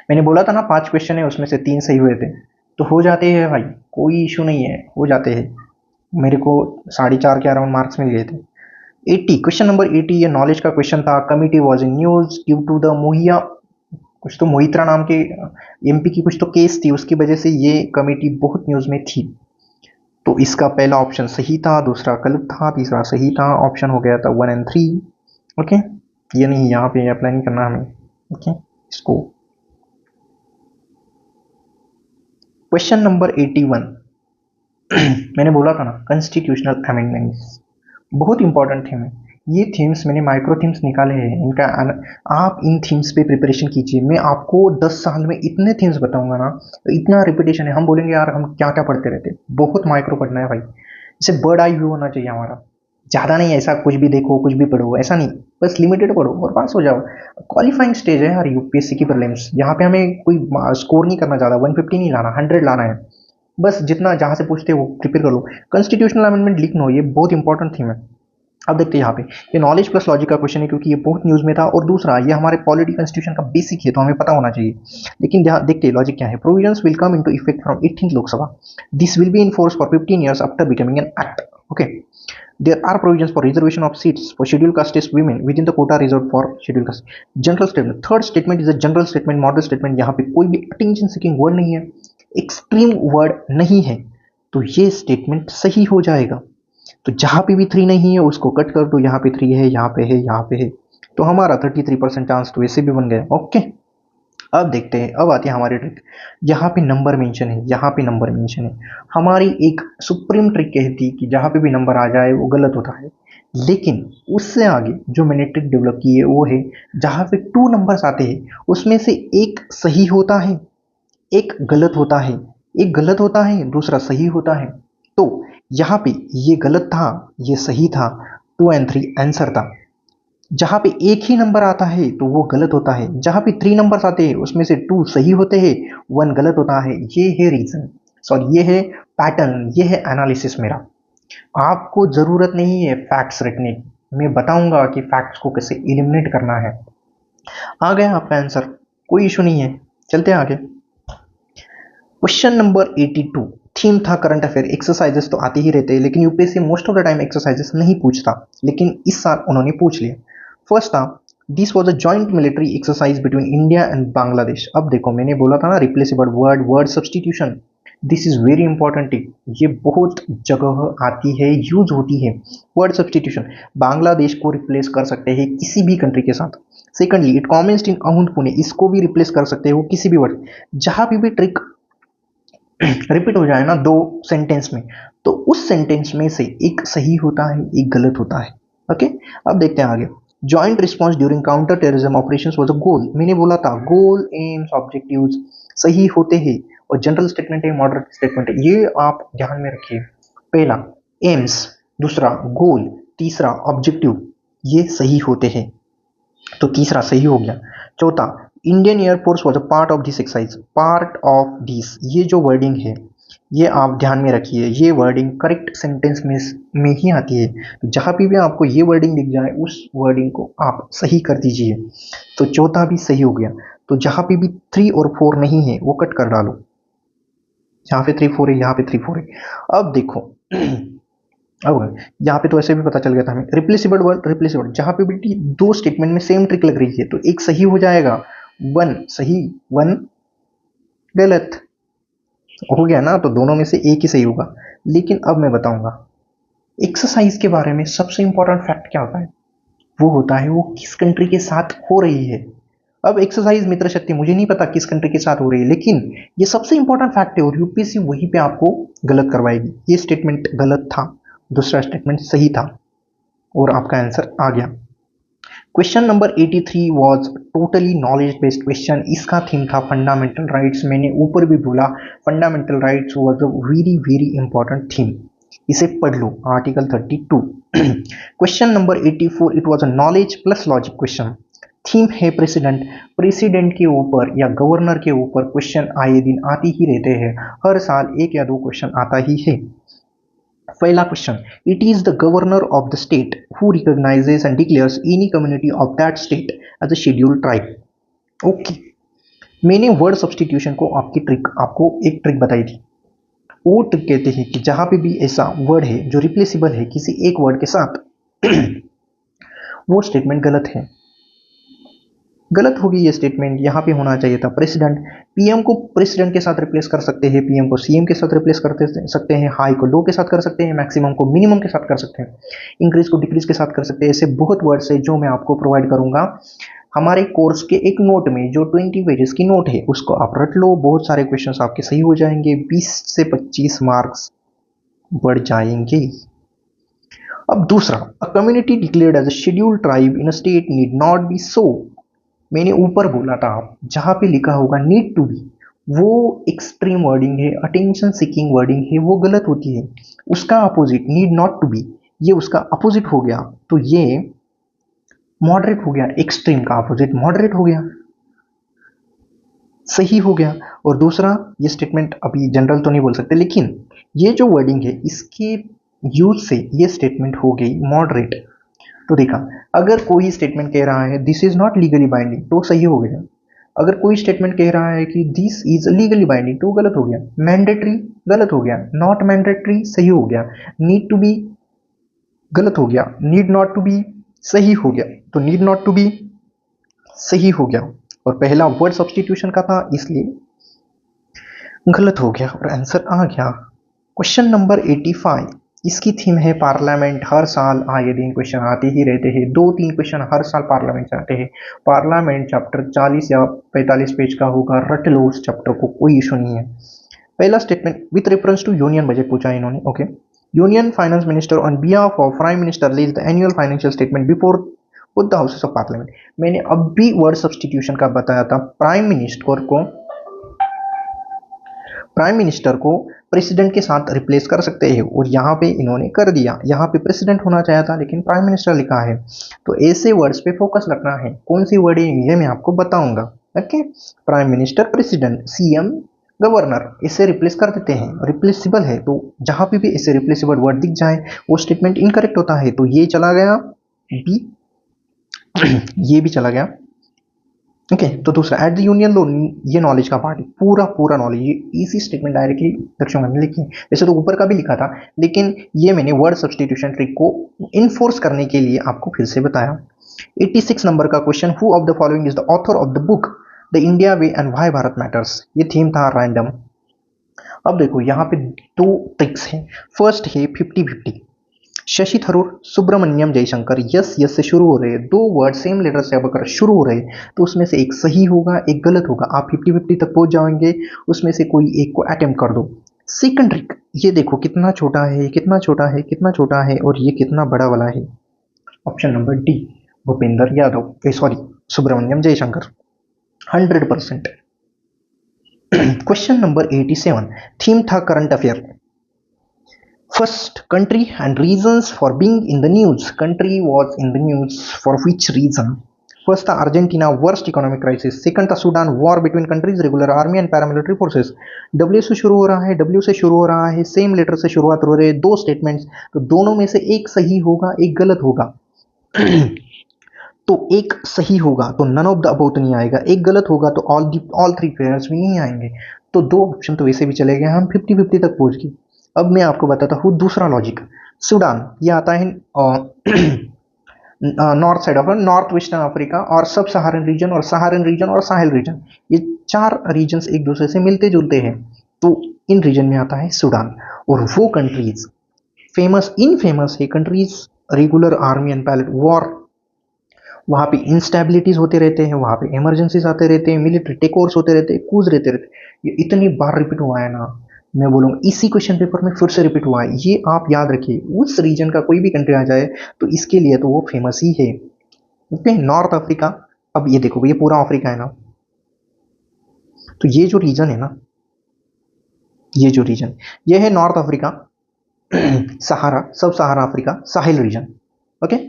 मैंने बोला था ना 5 क्वेश्चन है उसमें से 3 सही हुए थे, तो हो जाते हैं भाई, कोई इशू नहीं है, हो जाते हैं। मेरे को 4.5 के अराउंड मार्क्स मिल गए थे। 80 क्वेश्चन नंबर 80 ये नॉलेज का क्वेश्चन था। Committee was in news due to the मोहिया, कुछ तो मोहित्रा नाम के एमपी की कुछ तो केस थी, उसकी वजह से ये कमेटी बहुत न्यूज में थी। तो इसका पहला ऑप्शन सही था, दूसरा गलत था, तीसरा सही था। ऑप्शन हो गया था 1 और 3। ओके, ये नहीं, यहाँ पे अप्लाई नहीं करना हमें। ओके, इसको क्वेश्चन नंबर 81 मैंने बोला था ना कॉन्स्टिट्यूशनल अमेंडमेंट्स बहुत इंपॉर्टेंट थीम है। ये थीम्स मैंने माइक्रो थीम्स निकाले हैं इनका, आप इन थीम्स पे प्रिपरेशन कीजिए। मैं आपको 10 साल में इतने थीम्स बताऊंगा ना, इतना रिपीटेशन है, हम बोलेंगे यार हम क्या क्या पढ़ते रहते, बहुत माइक्रो पढ़ना है भाई। जैसे बर्ड आई व्यू होना चाहिए हमारा, ज़्यादा नहीं ऐसा कुछ भी देखो कुछ भी पढ़ो, ऐसा नहीं, बस लिमिटेड पढ़ो और पास हो जाओ। क्वालिफाइंग स्टेज है यार यूपीएससी की प्रीलिम्स, यहाँ पे हमें कोई स्कोर नहीं करना, ज़्यादा 150 नहीं लाना, 100 लाना है। बस जितना जहाँ से पूछते हैं वो प्रिपेयर कर लो। कॉन्स्टिट्यूशनल अमेंडमेंट लिख लो, ये बहुत इंपॉर्टेंट थीम है। अब देखते हैं यहाँ पे, ये नॉलेज प्लस लॉजिक का क्वेश्चन है क्योंकि ये बहुत न्यूज में था, और दूसरा ये हमारे पॉलिटी कॉन्स्टिट्यूशन का बेसिक है तो हमें पता होना चाहिए। लेकिन देखते हैं लॉजिक क्या है। Provisions will come into effect from 18th Lok Sabha, this will be in force for 15 years after becoming an act. Okay, there are provisions for reservation of seats for scheduled caste women within the quota reserved for scheduled caste. General statement, third statement is a general statement, model statement, यहाँ पे कोई भी attention seeking word नहीं है, extreme word नहीं है, तो ये स्टेटमेंट सही हो जाएगा। तो जहां पे भी 3 नहीं है उसको कट कर दो, यहाँ पे 3 है, यहाँ पे है, यहाँ पे है, तो हमारा 33% चांस तो ऐसे भी बन गया। ओके, अब देखते हैं, अब आती है हमारी ट्रिक। यहाँ पे नंबर मेंशन है, यहाँ पे नंबर मेंशन है। हमारी एक सुप्रीम ट्रिक कहती है कि जहाँ पे भी नंबर आ जाए वो गलत होता है, लेकिन उससे आगे जो मैंने ट्रिक डेवलप की है वो है जहाँ पे 2 नंबर्स आते हैं उसमें से एक सही होता है, एक गलत होता है, एक गलत होता है, दूसरा सही होता है। तो यहाँ पे ये गलत था, ये सही था, 2 और 3 आंसर था। जहाँ पे एक ही नंबर आता है तो वो गलत होता है, जहाँ पे 3 नंबर्स आते हैं उसमें से 2 सही होते हैं, 1 गलत होता है। ये है रीजन, सॉरी ये है पैटर्न, ये है एनालिसिस मेरा। आपको ज़रूरत नहीं है फैक्ट्स रखने की, मैं बताऊंगा कि फैक्ट्स को कैसे एलिमिनेट करना है। आ गया आपका आंसर, कोई इशू नहीं है। चलते हैं आगे। क्वेश्चन नंबर 82 थीम था करंट अफेयर। एक्सरसाइजेस तो आते ही रहते हैं, लेकिन UPSC most of the time exercises नहीं पूछता, लेकिन इस साल उन्होंने पूछ लिया। फर्स्ट था, this was a joint military exercise between India and Bangladesh. अब देखो, मैंने बोला था ना replaceable word, word substitution, this is very important tip. ये बहुत जगह आती है, यूज होती है वर्ड सब्सटीट्यूशन। बांग्लादेश को रिप्लेस कर सकते हैं किसी भी कंट्री के साथ। सेकंडली, इट कॉमेंस्ड इन अहुंद पुणे, इसको भी रिप्लेस कर सकते हो किसी भी वर्ड। जहां भी ट्रिक रिपीट हो जाए ना दो सेंटेंस में, तो उस सेंटेंस में से एक सही होता है, एक गलत होता है। ओके, अब देखते हैं आगे। Joint response during counter terrorism operations was a goal. मैंने बोला था गोल, एम्स, ऑब्जेक्टिव्स सही होते हैं, और जनरल स्टेटमेंट है, मॉडरेट स्टेटमेंट है, ये आप ध्यान में रखिए। पहला एम्स, दूसरा गोल, तीसरा ऑब्जेक्टिव, ये सही होते हैं, तो तीसरा सही हो गया। चौथा, Indian air force was a part of this exercise. Part of this, ये जो वर्डिंग है, ये आप ध्यान में रखिए, ये वर्डिंग करेक्ट सेंटेंस में ही आती है। तो जहाँ भी आपको ये वर्डिंग दिख जाए, उस वर्डिंग को आप सही कर दीजिए। तो चौथा भी सही हो गया। तो जहाँ भी 3 और 4 नहीं है, वो कट कर डालो। जहाँ पे 3 4 है, यहाँ पे 3 4 है। अब देखो अब यहाँ पे तो ऐसे भी पता चल गया था हमें। रिप्लेसेबल वर्ड, रिप्लेसेबल, जहाँ पे भी दो स्टेटमेंट में सेम ट्रिक लग रही है, तो एक सही हो जाएगा, वन सही, वन गलत हो गया ना, तो दोनों में से एक ही सही होगा। लेकिन अब मैं बताऊंगा एक्सरसाइज के बारे में। सबसे इंपॉर्टेंट फैक्ट क्या होता है? वो होता है वो किस कंट्री के साथ हो रही है। अब एक्सरसाइज मित्र शक्ति, मुझे नहीं पता किस कंट्री के साथ हो रही है, लेकिन ये सबसे इंपॉर्टेंट फैक्ट है, और यूपीएससी वहीं पे आपको गलत करवाएगी। ये स्टेटमेंट गलत था, दूसरा स्टेटमेंट सही था, और आपका आंसर आ गया। Question number 83 was totally knowledge based question. इसका थीम था फंडामेंटल राइट्स। मैंने ऊपर भी बोला fundamental rights was a very very important theme. इसे पढ़ लो, article 32। Question number 84, it was a knowledge plus logic question. Theme है प्रेसिडेंट। प्रेसिडेंट के ऊपर या गवर्नर के ऊपर क्वेश्चन आए दिन आते ही रहते हैं, हर साल एक या दो क्वेश्चन आता ही है। पहला question, it is the governor of the state who recognises and declares any community of that state as a scheduled tribe. Okay, मैंने वर्ड सब्सटीट्यूशन को आपको एक ट्रिक बताई थी। वो ट्रिक कहते हैं कि जहां पे भी ऐसा वर्ड है जो रिप्लेसेबल है किसी एक वर्ड के साथ, वो स्टेटमेंट गलत है। गलत होगी ये स्टेटमेंट। यहाँ पे होना चाहिए था प्रेसिडेंट। पीएम को प्रेसिडेंट के साथ रिप्लेस कर सकते हैं, पीएम को सीएम के साथ रिप्लेस कर सकते हैं, हाई को लो के साथ कर सकते हैं, मैक्सिमम को मिनिमम के साथ कर सकते हैं, इंक्रीज को डिक्रीज के साथ कर सकते हैं। ऐसे बहुत वर्ड्स है जो मैं आपको प्रोवाइड करूंगा हमारे कोर्स के एक नोट में, जो 20 पेजेस की नोट है, उसको आप रट लो। बहुत सारे क्वेश्चंस आपके सही हो जाएंगे, 20 से 25 मार्क्स बढ़ जाएंगे। अब दूसरा, a community declared as a scheduled tribe in a state need not be so. मैंने ऊपर बोला था, जहां पे लिखा होगा नीड टू बी, वो एक्सट्रीम वर्डिंग है, अटेंशन सीकिंग वर्डिंग है, वो गलत होती है। उसका opposite need not to be, ये उसका अपोजिट हो गया, तो ये मॉडरेट हो गया। एक्सट्रीम का अपोजिट मॉडरेट हो गया, सही हो गया। और दूसरा, ये स्टेटमेंट अभी जनरल तो नहीं बोल सकते, लेकिन ये जो वर्डिंग है इसके यूज से ये स्टेटमेंट हो गई मॉडरेट। तो देखा, अगर कोई स्टेटमेंट कह रहा है this is not legally binding, तो सही हो गया। अगर कोई स्टेटमेंट कह रहा है कि दिस इज लीगली बाइंडिंग, तो गलत हो गया। मैंडेटरी गलत हो गया, नॉट मैंडेटरी सही हो गया, नीड टू बी गलत हो गया, नीड नॉट टू बी सही हो गया। तो नीड नॉट टू बी सही हो गया, और पहला वर्ड सब्सटीट्यूशन का था, इसलिए गलत हो गया, और आंसर आ गया। क्वेश्चन नंबर 85, इसकी थीम है पार्लियामेंट। हर साल आए दिन क्वेश्चन आते ही रहते हैं, 2-3 क्वेश्चन हर साल पार्लियामेंट से आते हैं। पार्लियामेंट चैप्टर 40 या 45 पेज का होगा, रट लो उस चैप्टर को, कोई इशू नहीं है। पहला statement, with reference to union budget पूछा है इन्होंने। Okay, union finance minister on behalf of prime minister lays the annual financial statement before with the houses of parliament. मैंने अब भी वर्ड सब्सटीट्यूशन का बताया था। प्राइम मिनिस्टर को प्रेसिडेंट के साथ रिप्लेस कर सकते हैं, और यहाँ पे इन्होंने कर दिया। यहाँ पे प्रेसिडेंट होना चाहिए था, लेकिन प्राइम मिनिस्टर लिखा है। तो ऐसे वर्ड्स पे फोकस रखना है। कौन सी वर्ड है ये मैं आपको बताऊंगा। Okay, prime minister, president, CM, governor, इससे रिप्लेस कर देते हैं, रिप्लेसिबल है, तो जहां पे भी इससे रिप्लेसिबल वर्ड दिख जाए वो स्टेटमेंट इनकरेक्ट होता है, तो ये चला गया बी। ये भी चला गया। ओके, तो दूसरा एट द यूनियन लो, ये नॉलेज का पार्ट है, पूरा पूरा नॉलेज, ये इसी स्टेटमेंट डायरेक्टली दक्षिण ने लिखी है। वैसे तो ऊपर का भी लिखा था, लेकिन ये मैंने वर्ड सब्सटीट्यूशन ट्रिक को इन्फोर्स करने के लिए आपको फिर से बताया। 86 नंबर का question, who of the following is the author of the book the India way and why Bharat matters. ये थीम था रैंडम। अब देखो यहाँ पे दो ट्रिक्स हैं। फर्स्ट है 50-50। शशि थरूर, सुब्रमण्यम जयशंकर, यस यस से शुरू हो रहे हैं, दो वर्ड सेम लेटर से अब अगर शुरू हो रहे तो उसमें से एक सही होगा, एक गलत होगा। आप 50-50 तक पहुंच जाएंगे, उसमें से कोई एक को अटेम्प्ट कर दो। सेकंड ट्रिक, ये देखो कितना छोटा है, कितना छोटा है, कितना छोटा है, और ये कितना बड़ा वाला है। Option number D, Bhupender Yadav, sorry Subrahmanyam Jaishankar, 100%। Question number 87, theme था current affair. First, country and reasons for being in the news. Country was in the news for which reason? First था Argentina worst economic crisis. Second था Sudan war between countries, regular army and paramilitary forces. W से शुरू हो रहा है, W से शुरू हो रहा है, सेम लेटर से शुरुआत हो रही है, दो स्टेटमेंट्स, तो दोनों में से एक सही होगा, एक गलत होगा। तो एक सही होगा तो नन ऑफ द अबव तो नहीं आएगा, एक गलत होगा तो ऑल थ्री पेयर्स भी नहीं आएंगे। तो दो ऑप्शन तो वैसे भी चले गए, हम 50-50 तक पहुंच गए। अब मैं आपको बताता हूँ दूसरा लॉजिक। सूडान, ये आता है north side of north western Africa, और सब सहारन रीजन और सहारन रीजन और साहेल रीजन, ये चार रीजन एक दूसरे से मिलते जुलते हैं, तो इन रीजन में आता है सूडान। और वो कंट्रीज फेमस इनफेमस है countries, regular army and pallet war, वहाँ पे इंस्टेबिलिटीज होते रहते हैं, वहाँ पे इमरजेंसीज आते रहते हैं, मिलिट्री टेक ओवर्स होते रहते हैं, कूद रहते रहते हैं। ये इतनी बार रिपीट हुआ है ना, मैं बोलूँगा इसी क्वेश्चन पेपर में फिर से रिपीट हुआ है। ये आप याद रखिए, उस रीजन का कोई भी कंट्री आ जाए तो इसके लिए तो वो फेमस ही है। Okay, north Africa. अब ये देखो, ये पूरा अफ्रीका है ना, तो ये जो रीजन है ना, ये जो रीजन, ये है नॉर्थ अफ्रीका, सहारा, सब सहारा अफ्रीका, साहिल रीजन। ओके,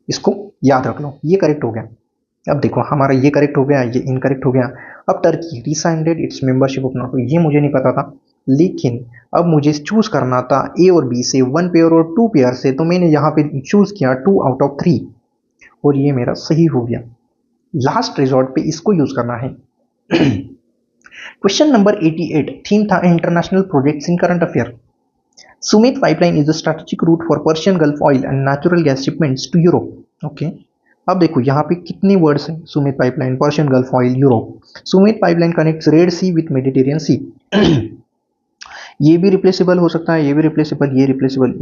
इसको याद रख लो, ये करेक्ट हो गया। अब देखो हमारा ये करेक्ट हो गया, ये इनकरेक्ट हो गया। अब Turkey रिसाइंडेड it's membership of NATO, ये मुझे नहीं पता था, लेकिन अब मुझे चूज करना था ए और बी से, वन पेयर और टू पेयर से, तो मैंने यहाँ पे चूज किया 2 आउट ऑफ 3, और ये मेरा सही हो गया। लास्ट रिजॉर्ट पे इसको यूज करना है। क्वेश्चन नंबर 88, थीम था international projects in current affair. Sumed pipeline is the strategic route for Persian Gulf oil and natural gas shipments to Europe. Okay, अब देखो यहाँ पे कितने वर्ड्स हैं, Sumed pipeline, Persian Gulf oil, Europe. Sumed pipeline connects Red Sea with Mediterranean Sea. ये भी replaceable हो सकता है, ये भी रिप्लेसेबल, ये रिप्लेसेबल।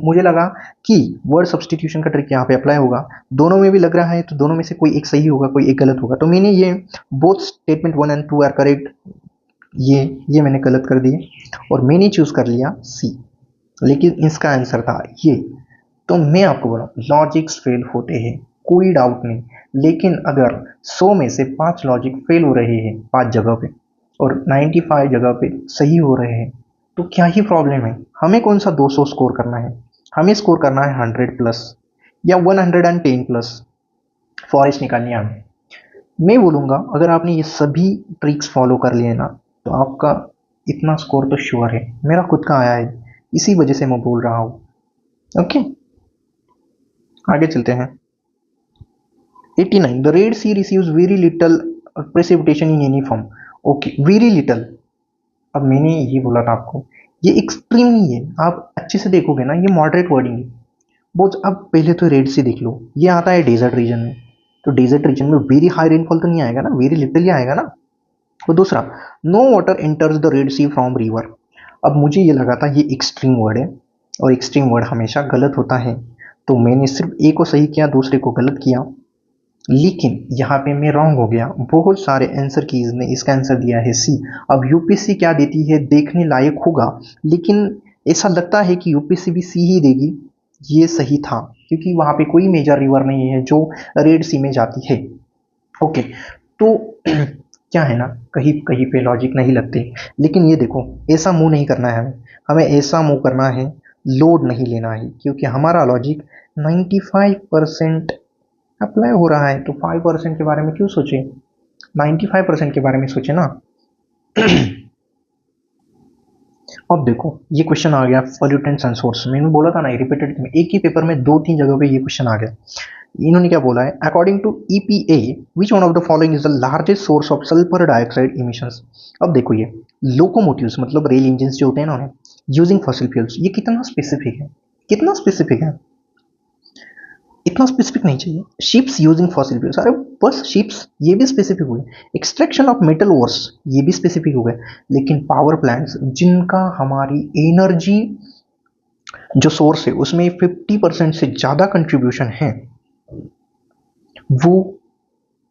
मुझे लगा कि वर्ड सब्सटीट्यूशन का ट्रिक यहाँ पे अप्लाई होगा, दोनों में भी लग रहा है, तो दोनों में से कोई एक सही होगा, कोई एक गलत होगा। तो मैंने ये बोथ स्टेटमेंट 1 और 2 आर करेक्ट, ये मैंने गलत कर दिए, और मैंने चूज कर लिया सी, लेकिन इसका आंसर था ये। तो मैं आपको बोला लॉजिक्स फेल होते हैं, कोई डाउट नहीं, लेकिन अगर 100 में से 5 लॉजिक फेल हो रहे हैं 5 जगह पे, और 95 जगह पे सही हो रहे हैं, तो क्या ही प्रॉब्लम है। हमें कौन सा 200 स्कोर करना है, हमें स्कोर करना है 100 प्लस या 110 प्लस, फॉरेस्ट निकालनी है हमें। मैं बोलूँगा अगर आपने ये सभी ट्रिक्स फॉलो कर लिए ना, तो आपका इतना स्कोर तो श्योर है, मेरा खुद का आया है, इसी वजह से मैं बोल रहा हूँ। ओके, आगे चलते हैं। 89, the Red Sea receives very little precipitation in any form. Okay, very little, अब मैंने ये बोला था आपको, ये एक्सट्रीम नहीं है, आप अच्छे से देखोगे ना, ये मॉडरेट वर्डिंग है बहुत। अब पहले तो रेड सी देख लो, ये आता है डेजर्ट रीजन में, तो डेजर्ट रीजन में वेरी हाई रेनफॉल तो नहीं आएगा ना, वेरी लिटल ही आएगा ना। और दूसरा, no water enters the Red Sea from river. अब मुझे ये लगा था ये एक्सट्रीम वर्ड है, और एक्सट्रीम वर्ड हमेशा गलत होता है, तो मैंने सिर्फ ए को सही किया, दूसरे को गलत किया, लेकिन यहाँ पे मैं रॉन्ग हो गया। बहुत सारे आंसर कीज ने इसका आंसर दिया है सी। अब यूपीएससी क्या देती है देखने लायक होगा, लेकिन ऐसा लगता है कि यूपीएससी भी सी ही देगी। ये सही था, क्योंकि वहाँ पे कोई मेजर रिवर नहीं है जो रेड सी में जाती है। ओके, तो क्या है ना, कहीं कहीं पे लॉजिक नहीं लगते, लेकिन ये देखो ऐसा मूव नहीं करना है, हमें ऐसा मूव करना है, लोड नहीं लेना है, क्योंकि हमारा लॉजिक 95% अप्लाई हो रहा है, तो 5% के बारे में क्यों सोचे, 95% के बारे में सोचे ना। अब देखो ये क्वेश्चन आ गया पॉल्यूटेंट्स एंड सोर्स, मैंने बोला था ना रिपीटेड में, एक ही पेपर में 2-3 जगह पे ये क्वेश्चन आ गया। इन्होंने क्या बोला है, according to EPA which one of the following is the largest source of sulphur dioxide emissions. अब देखो ये लोकोमोटिव्स मतलब रेल इंजन जो होते हैं ना, यूजिंग फॉसिल फ्यूल्स, ये कितना स्पेसिफिक है, कितना स्पेसिफिक है, इतना स्पेसिफिक नहीं चाहिए। शिप्स यूजिंग फॉसिल फ्यूल्स, अरे बस शिप्स, ये भी स्पेसिफिक हो गए। एक्सट्रैक्शन ऑफ मेटल ओर्स, ये भी स्पेसिफिक हो गए। लेकिन पावर प्लांट्स जिनका हमारी एनर्जी जो सोर्स है उसमें 50% से ज्यादा कंट्रीब्यूशन है, वो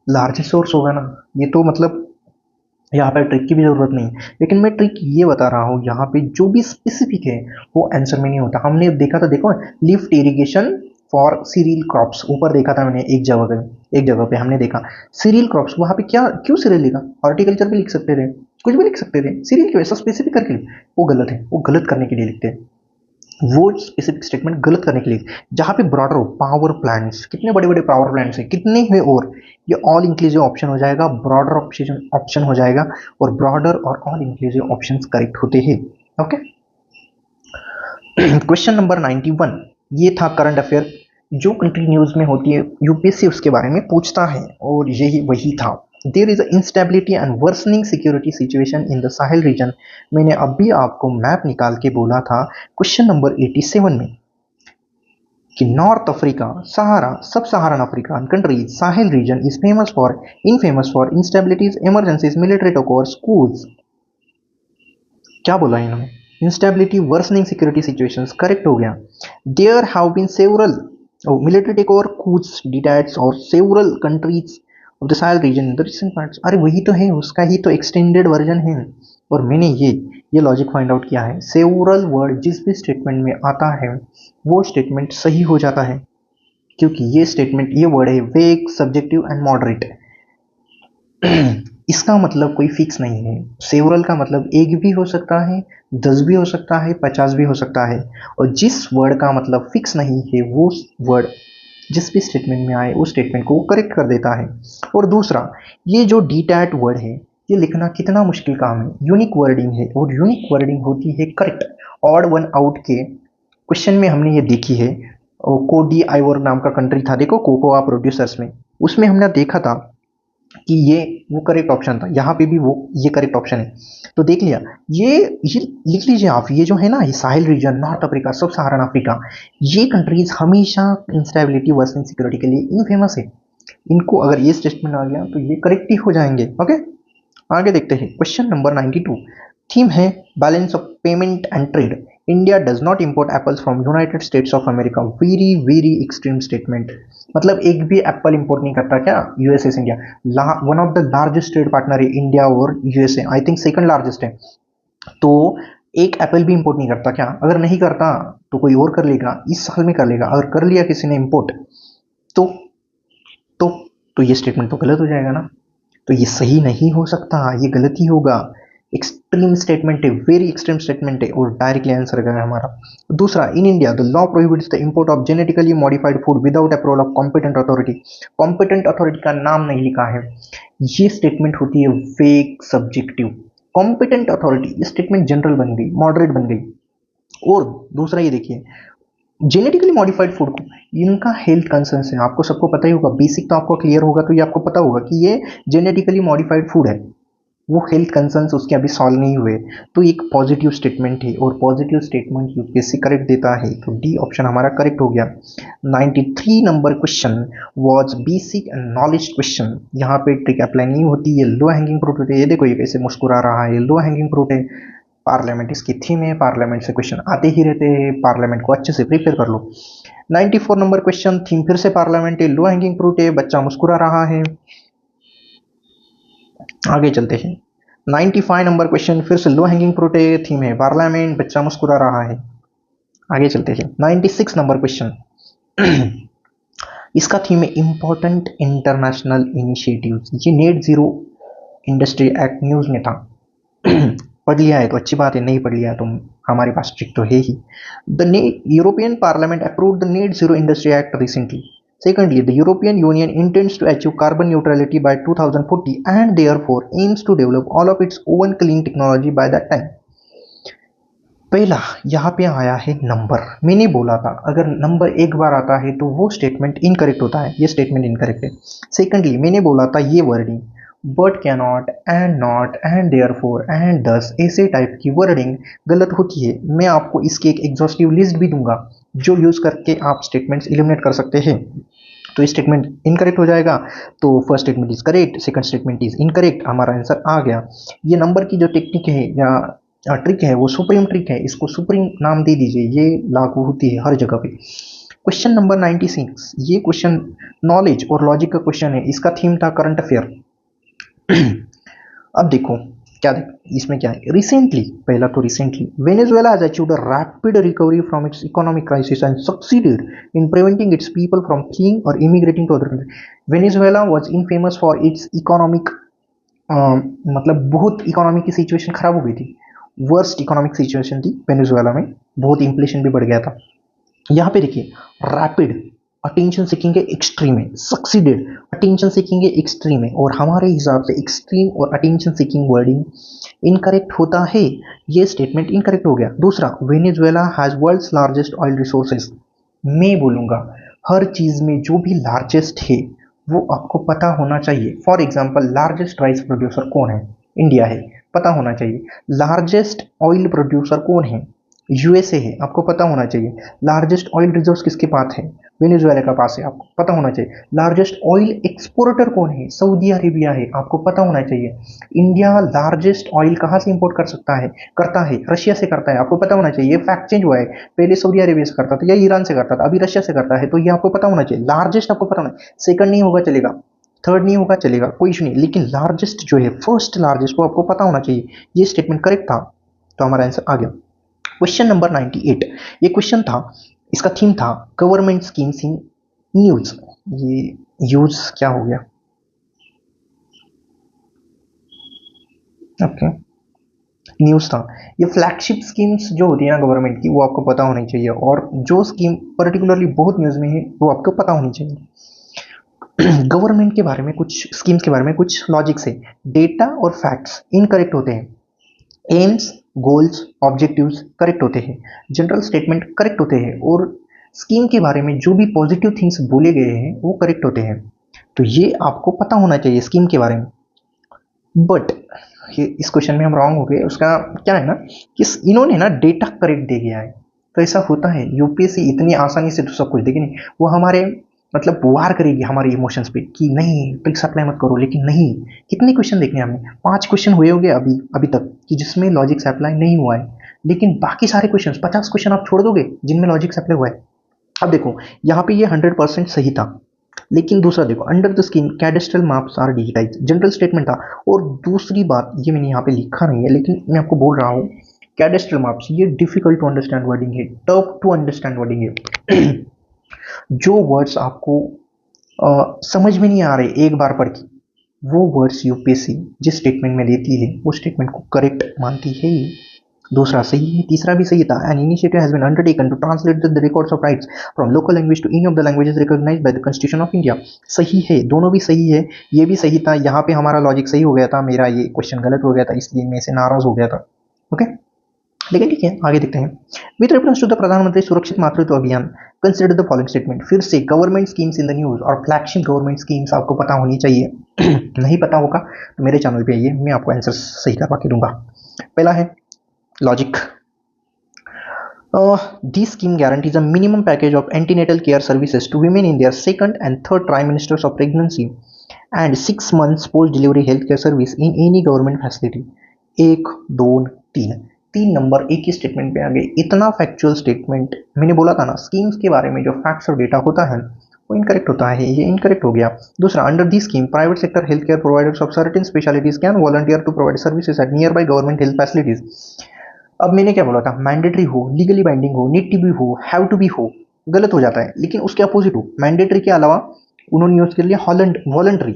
लार्जेस्ट सोर्स होगा ना। ये तो मतलब यहाँ पे ट्रिक की भी जरूरत नहीं है, लेकिन मैं ट्रिक ये बता रहा हूँ, यहाँ पे जो भी स्पेसिफिक है वो आंसर में नहीं होता। हमने देखा था, देखो lift irrigation for cereal crops, ऊपर देखा था मैंने एक जगह पे हमने देखा सीरियल क्रॉप्स, वहां पे क्या क्यों सीरियल लिखा, हॉर्टिकल्चर भी लिख सकते थे, कुछ भी लिख सकते थे, सीरियल क्यों ऐसा स्पेसिफिक करके, वो गलत है, वो गलत करने के लिए लिखते हैं, वो स्पेसिफिक स्टेटमेंट गलत करने के लिए। जहां पे ब्रॉडर हो, पावर प्लांट्स, कितने बड़े बड़े पावर प्लांट्स हैं, कितने हैं, और ये ऑल इंक्लूसिव ऑप्शन हो जाएगा, ब्रॉडर ऑप्शन हो जाएगा, और ब्रॉडर और ऑल इंक्लूसिव ऑप्शंस करेक्ट होते हैं। ओके, क्वेश्चन नंबर 91, ये था करंट अफेयर, जो कंट्री न्यूज में होती है यूपीएससी उसके बारे में पूछता है, और यही वही था। There is instability and worsening security situation in the Sahel region. मैंने अभी आपको मैप निकाल के बोला था क्वेश्चन नंबर 87 में कि north Africa, Sahara, sub Saharan African countries, Sahel region is famous for instabilities, emergencies, military takeover, schools. क्या बोला इन्होंने, instability, worsening security situations, correct हो गया। There have been several military take over, coups d'etats और several countries of the Sahel region in the recent parts. अरे वही तो है, उसका ही तो एक्सटेंडेड वर्जन है, और मैंने ये लॉजिक फाइंड आउट किया है। सेवरल वर्ड जिस भी स्टेटमेंट में आता है वो स्टेटमेंट सही हो जाता है, क्योंकि ये स्टेटमेंट, ये वर्ड है वेग, सब्जेक्टिव एंड मॉडरेट। इसका मतलब कोई फिक्स नहीं है। सेवरल का मतलब एक भी हो सकता है, 10 भी हो सकता है, 50 भी हो सकता है, और जिस वर्ड का मतलब फिक्स नहीं है वो वर्ड जिस भी स्टेटमेंट में आए उस स्टेटमेंट को करेक्ट कर देता है। और दूसरा, ये जो डीटैट वर्ड है ये लिखना कितना मुश्किल काम है, यूनिक वर्डिंग है, और यूनिक वर्डिंग होती है करेक्ट। ऑड वन आउट के क्वेश्चन में हमने ये देखी है, कोडी आइवोर नाम का कंट्री था, देखो कोकोआ प्रोड्यूसर्स में, उसमें हमने देखा था कि ये वो करेक्ट ऑप्शन था, यहाँ पे भी वो ये करेक्ट ऑप्शन है, तो देख लिया। ये लिख लीजिए आप, ये जो है ना, ये साहिल रीजन, नॉर्थ अफ्रीका, सब सहारन अफ्रीका, ये कंट्रीज हमेशा इंस्टेबिलिटी, वर्सनिंग सिक्योरिटी के लिए इनफेमस है। इनको अगर ये स्टेटमेंट आ गया तो ये करेक्ट ही हो जाएंगे। ओके, आगे देखते हैं क्वेश्चन नंबर 92, थीम है balance of payment and trade. India does not import apples from United states of America. Very very extreme statement, मतलब एक भी एप्पल इंपोर्ट नहीं करता क्या यूएसए से India. One of the largest trade partner है India और USA, I think second largest है। तो एक एप्पल भी इंपोर्ट नहीं करता क्या, अगर नहीं करता तो कोई और कर लेगा, इस साल में कर लेगा, अगर कर लिया किसी ने इंपोर्ट तो तो तो ये स्टेटमेंट तो गलत हो जाएगा ना, तो ये सही नहीं हो सकता, ये गलत ही होगा। एक्सट्रीम स्टेटमेंट है, वेरी एक्सट्रीम स्टेटमेंट है, और डायरेक्टली आंसर है हमारा। दूसरा, in India the law prohibits the import of genetically modified food without approval of competent authority. Competent authority का नाम नहीं लिखा है, ये स्टेटमेंट होती है वेग सब्जेक्टिव। कॉम्पिटेंट अथॉरिटी, ये स्टेटमेंट जनरल बन गई, मॉडरेट बन गई। और दूसरा ये देखिए, जेनेटिकली मॉडिफाइड फूड को, इनका हेल्थ कंसर्न है, आपको सबको पता ही होगा, बेसिक तो आपको क्लियर होगा, तो ये आपको पता होगा कि ये जेनेटिकली मॉडिफाइड फूड है, वो हेल्थ कंसर्न्स उसके अभी सॉल्व नहीं हुए, तो एक पॉजिटिव स्टेटमेंट है, और पॉजिटिव स्टेटमेंट यूपीएससी करेक्ट देता है, तो डी ऑप्शन हमारा करेक्ट हो गया। 93 number question was basic and knowledge question. यहाँ पे ट्रिक अप्लाई नहीं होती, ये लो हैंगिंग फ्रूट होते हैं। ये देखो ये कैसे मुस्कुरा रहा है, ये लो हैंगिंग फ्रूट है। पार्लियामेंट इसकी थीम है, पार्लियामेंट से क्वेश्चन आते ही रहते हैं, पार्लियामेंट को अच्छे से प्रिपेयर कर लो। 94 नंबर क्वेश्चन, थीम फिर से पार्लियामेंट है, लो हैंगिंग फ्रूट है, बच्चा मुस्कुरा रहा है। आगे चलते हैं, 95 नंबर क्वेश्चन, फिर से लो हैंगिंग फ्रूट है, थीम है पार्लियामेंट, बच्चा मुस्कुरा रहा है। आगे चलते हैं, 96 नंबर क्वेश्चन, इसका थीम है इंपॉर्टेंट इंटरनेशनल इनिशिएटिव्स। ये net zero industry act news में था। पढ़ लिया है तो अच्छी बात है, नहीं पढ़ लिया तो हमारे पास ट्रिक तो है ही। The European Parliament approved the net zero industry act recently. Secondly, the European Union intends to achieve carbon neutrality by 2040 and therefore aims to develop all of its own clean technology by that time. पहला यहाँ पे आया है number. मैंने बोला था अगर number एक बार आता है तो वो स्टेटमेंट इनकरेक्ट होता है, ये स्टेटमेंट इनकरेक्ट है। सेकेंडली मैंने बोला था ये wording but cannot and not and therefore and दस, ऐसे टाइप की वर्डिंग गलत होती है। मैं आपको इसकी एक एग्जॉस्टिव लिस्ट भी दूंगा जो यूज करके आप स्टेटमेंट्स एलिमिनेट कर सकते हैं। तो स्टेटमेंट इनकरेक्ट हो जाएगा, तो first statement is correct, second statement is incorrect, हमारा आंसर आ गया। ये नंबर की जो टेक्निक है या ट्रिक है वो सुप्रीम ट्रिक है, इसको सुप्रीम नाम दे दीजिए, ये लागू होती है हर जगह पे। क्वेश्चन नंबर 96, ये क्वेश्चन नॉलेज और लॉजिक का क्वेश्चन है, इसका थीम था करंट अफेयर। अब देखो क्या इसमें क्या है। रिसेंटली, पहला तो recently Venezuela has achieved a rapid recovery from its economic crisis and succeeded in preventing its people from fleeing और immigrating to other country. Venezuela was infamous for its economic, मतलब बहुत इकोनॉमी की situation खराब हो गई थी, worst economic situation थी Venezuela में, बहुत इन्फ्लेशन भी बढ़ गया था। यहाँ पे देखिए रैपिड, अटेंशन सीकिंग के एक्सट्रीम है, सक्सीडेड, अटेंशन सीकिंग के एक्सट्रीम है, और हमारे हिसाब से एक्सट्रीम और अटेंशन सीकिंग वर्डिंग इनकरेक्ट होता है, ये स्टेटमेंट इनकरेक्ट हो गया। दूसरा, Venezuela has world's largest oil resources. मैं बोलूँगा हर चीज़ में जो भी लार्जेस्ट है वो आपको पता होना चाहिए। For example largest rice producer कौन है? इंडिया है, पता होना चाहिए। लार्जेस्ट ऑयल प्रोड्यूसर कौन है? यूएसए है, आपको पता होना चाहिए। लार्जेस्ट ऑयल रिजर्व्स किसके पास है? वेनेजुएला का पास है, आपको पता होना चाहिए। लार्जेस्ट ऑयल एक्सपोर्टर कौन है? सऊदी अरेबिया है, आपको पता होना चाहिए। इंडिया लार्जेस्ट ऑयल कहाँ से इंपोर्ट कर सकता है, करता है? रशिया से करता है, आपको पता होना चाहिए। फैक्ट चेंज हुआ है, पहले सऊदी अरेबिया से करता था या ईरान से करता था, अभी रशिया से करता है, तो ये आपको पता होना चाहिए। लार्जेस्ट आपको पता होना, सेकंड नहीं होगा चलेगा, थर्ड नहीं होगा चलेगा, कोई इशू नहीं, लेकिन लार्जेस्ट जो है, फर्स्ट लार्जेस्ट, वो आपको पता होना चाहिए। ये स्टेटमेंट करेक्ट था, तो हमारा आंसर आ गया। क्वेश्चन नंबर 98, ये क्वेश्चन था, इसका थीम था गवर्नमेंट स्कीम्स इन न्यूज। ये यूज क्या हो गया? ओके, न्यूज था। ये फ्लैगशिप स्कीम्स जो होती है ना गवर्नमेंट की, वो आपको पता होनी चाहिए, और जो स्कीम पर्टिकुलरली बहुत न्यूज में है वो आपको पता होनी चाहिए। गवर्नमेंट के बारे में कुछ स्कीम्स के बारे में कुछ लॉजिक से डेटा और फैक्ट्स इनकरेक्ट होते हैं, एम्स, गोल्स, ऑब्जेक्टिव्स करेक्ट होते हैं, जनरल स्टेटमेंट करेक्ट होते हैं, और स्कीम के बारे में जो भी पॉजिटिव थिंग्स बोले गए हैं वो करेक्ट होते हैं। तो ये आपको पता होना चाहिए स्कीम के बारे में। बट इस क्वेश्चन में हम रॉन्ग हो गए। उसका क्या है ना कि इन्होंने ना डेटा करेक्ट दे गया है, तो ऐसा होता है यूपीएससी इतनी आसानी से तो सब कुछ देगी नहीं, वो हमारे मतलब वार करेगी हमारे इमोशंस पे कि नहीं ट्रिक्स अप्लाई मत करो, लेकिन नहीं। कितने क्वेश्चन देखने हमने, 5 क्वेश्चन हुए होंगे अभी अभी तक कि जिसमें लॉजिक्स अप्लाई नहीं हुआ है, लेकिन बाकी सारे क्वेश्चन 50 क्वेश्चन आप छोड़ दोगे जिनमें लॉजिक्स अप्लाई हुआ है। अब देखो यहाँ पे ये 100% सही था, लेकिन दूसरा देखो, under the scheme cadastral maps are digitise, general statement था। और दूसरी बात, ये मैंने यहाँ पे लिखा नहीं है लेकिन मैं आपको बोल रहा हूँ, कैडेस्ट्रल मैप्स ये डिफिकल्ट टू अंडरस्टैंड वर्डिंग है, टफ टू अंडरस्टैंड वर्डिंग है। जो वर्ड्स आपको समझ में नहीं आ रहे एक बार पढ़ के, वो वर्ड्स यूपीएससी जिस स्टेटमेंट में देती है वो स्टेटमेंट को करेक्ट मानती है। दूसरा सही है, तीसरा भी सही था। An initiative has been undertaken to translate the records of rights from local language to any of the languages recognised by the constitution of India. सही है, दोनों भी सही है, ये भी सही था। यहाँ पे हमारा लॉजिक सही हो गया था, मेरा ये क्वेश्चन गलत हो गया था, इसलिए मैं इसे नाराज हो गया था। ओके, लेकिन ठीक है, आगे देखते हैं। विद रेफरेंस टू द प्रधानमंत्री सुरक्षित मातृत्व अभियान कंसिडर द फॉलोइंग स्टेटमेंट। फिर से government schemes in the news और फ्लैगशिप गवर्नमेंट स्कीम्स आपको पता होनी चाहिए। नहीं पता होगा तो मेरे चैनल पे आइए, मैं आपको आंसर सही करवा के दूंगा। पहला है logic, this scheme guarantees a minimum package of antenatal care services to women in their second and third trimesters of pregnancy and 6 months post delivery healthcare service in any government facility। 1 2 3, 3 number एक ही statement पे आ गए। इतना factual statement, मैंने बोला था ना schemes के बारे में जो फैक्ट्स और डेटा होता है वो इनकरेक्ट होता है, ये इनकरेक्ट हो गया। दूसरा, under the scheme private sector health care providers of certain specialities can volunteer to provide services at nearby government health facilities. अब मैंने क्या बोला था, मैंडेटरी हो, लीगली बाइंडिंग हो, नीड टू बी हो, हैव टू बी हो, गलत हो जाता है। लेकिन उसके अपोजिट हो, मैंडेटरी के अलावा उन्होंने यूज कर लिया हॉलैंड वॉलंटरी,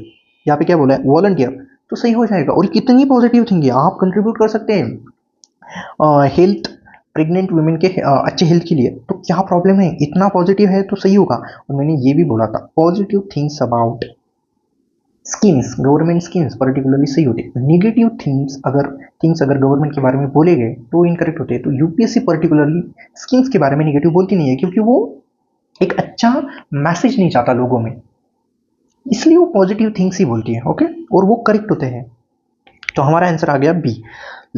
यहाँ पे क्या बोला है वॉलंटियर, तो सही हो जाएगा। और कितनी पॉजिटिव थिंग है, आप कंट्रीब्यूट कर सकते हैं हेल्थ प्रेग्नेंट वुमेन के अच्छे हेल्थ के लिए, तो क्या प्रॉब्लम है, इतना पॉजिटिव है तो सही होगा। और मैंने ये भी बोला था positive things about schemes, government schemes particularly सही होते हैं। नेगेटिव थिंग्स अगर गवर्नमेंट के बारे में बोले गए तो इनकरेक्ट होते हैं। तो यूपीएससी पर्टिकुलरली स्कीम्स के बारे में नेगेटिव बोलती नहीं है, क्योंकि वो एक अच्छा मैसेज नहीं चाहता लोगों में, इसलिए वो पॉजिटिव थिंग्स ही बोलती है। ओके, और वो करेक्ट होते हैं। तो हमारा आंसर आ गया B.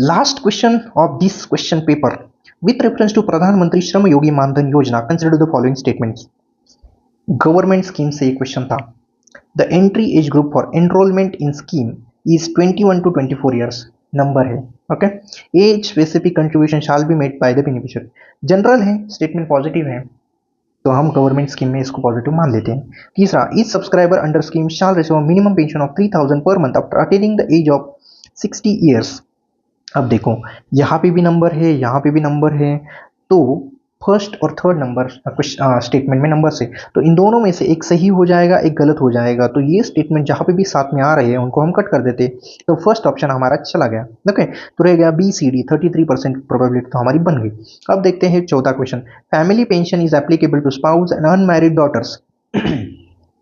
Last question of this question paper, with reference to Pradhanmantri Shram Yogi Maandhan Yojana consider the following statements. Government scheme से ये क्वेश्चन था। The entry age group for enrolment in scheme is 21 to 24 years, number है। Okay, age specific contribution shall be made by the beneficiary, general है, statement positive है, तो हम government scheme में इसको पॉजिटिव मान लेते हैं। तीसरा, each subscriber under scheme shall receive minimum pension of 3000 per month after attaining the age of 60 years. अब देखो, यहाँ पे भी नंबर है, यहाँ पे भी नंबर है, तो फर्स्ट और थर्ड नंबर स्टेटमेंट में नंबर से, तो इन दोनों में से एक सही हो जाएगा, एक गलत हो जाएगा। तो ये स्टेटमेंट जहाँ पे भी साथ में आ रहे हैं उनको हम कट कर देते, तो फर्स्ट ऑप्शन हमारा चला गया। ओके, तो रह गया बी सी डी, 33% प्रोबेबिलिटी तो हमारी बन गई। अब देखते हैं चौथा question, family pension is applicable to spouse and unmarried daughters.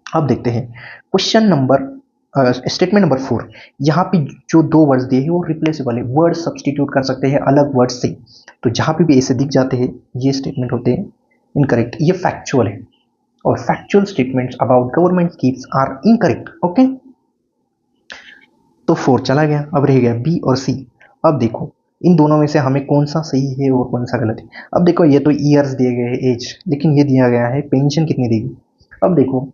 अब देखते हैं क्वेश्चन नंबर स्टेटमेंट नंबर 4, यहाँ पे जो दो वर्ड्स दिए हैं वो रिप्लेसेबल है, वर्ड सब्सटीट्यूट कर सकते हैं अलग वर्ड से, तो जहाँ पे भी ऐसे दिख जाते हैं ये स्टेटमेंट होते हैं इनकरेक्ट, ये फैक्चुअल है, और factual statements about government schemes are incorrect. Okay, तो 4 चला गया, अब रह गया बी और सी। अब देखो इन दोनों में से हमें कौन सा सही है और कौन सा गलत है। अब देखो ये तो ईयर्स दिए गए हैं, एज, लेकिन ये दिया गया है पेंशन कितनी देगी। अब देखो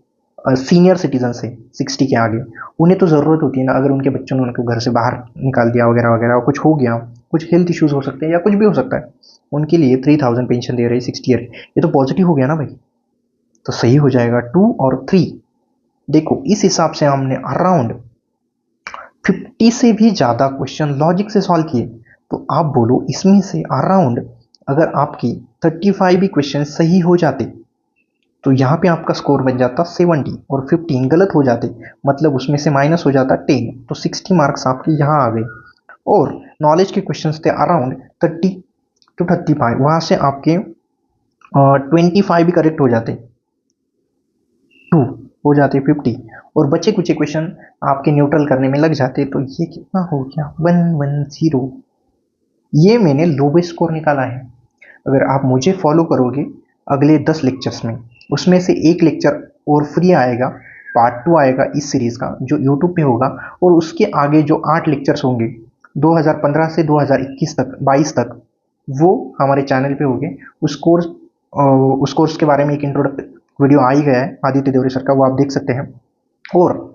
सीनियर सिटीजन से 60 के आगे, उन्हें तो ज़रूरत होती है ना, अगर उनके बच्चों ने उनको घर से बाहर निकाल दिया वगैरह वगैरह, और कुछ हो गया, कुछ हेल्थ इश्यूज हो सकते हैं या कुछ भी हो सकता है, उनके लिए 3000 पेंशन दे रही 60 ईयर, ये तो पॉजिटिव हो गया ना भाई, तो सही हो जाएगा 2 और 3। देखो इस हिसाब से हमने अराउंड 50 से भी ज़्यादा क्वेश्चन लॉजिक से सॉल्व किए, तो आप बोलो इसमें से अराउंड अगर आपकी 35 भी क्वेश्चन सही हो जाते तो यहाँ पे आपका स्कोर बन जाता 70, और 15 गलत हो जाते मतलब उसमें से माइनस हो जाता 10, तो 60 मार्क्स आपके यहाँ आ गए। और नॉलेज के क्वेश्चंस थे अराउंड 30 to 35, वहाँ से आपके 25 भी करेक्ट हो जाते, 2 हो जाते 50, और बचे कुछ क्वेश्चन आपके न्यूट्रल करने में लग जाते, तो ये कितना हो गया 110। ये मैंने लोवेस्ट स्कोर निकाला है। अगर आप मुझे फॉलो करोगे अगले 10 लेक्चर्स में, उसमें से एक लेक्चर और फ्री आएगा, पार्ट 2 आएगा इस सीरीज़ का जो यूट्यूब पे होगा, और उसके आगे जो 8 लेक्चर्स होंगे 2015 से 2021 तक 22 तक, वो हमारे चैनल पे होंगे। उस कोर्स के बारे में एक इंट्रोडक्ट वीडियो आ ही गया है आदित्य देवरे सर का, वो आप देख सकते हैं। और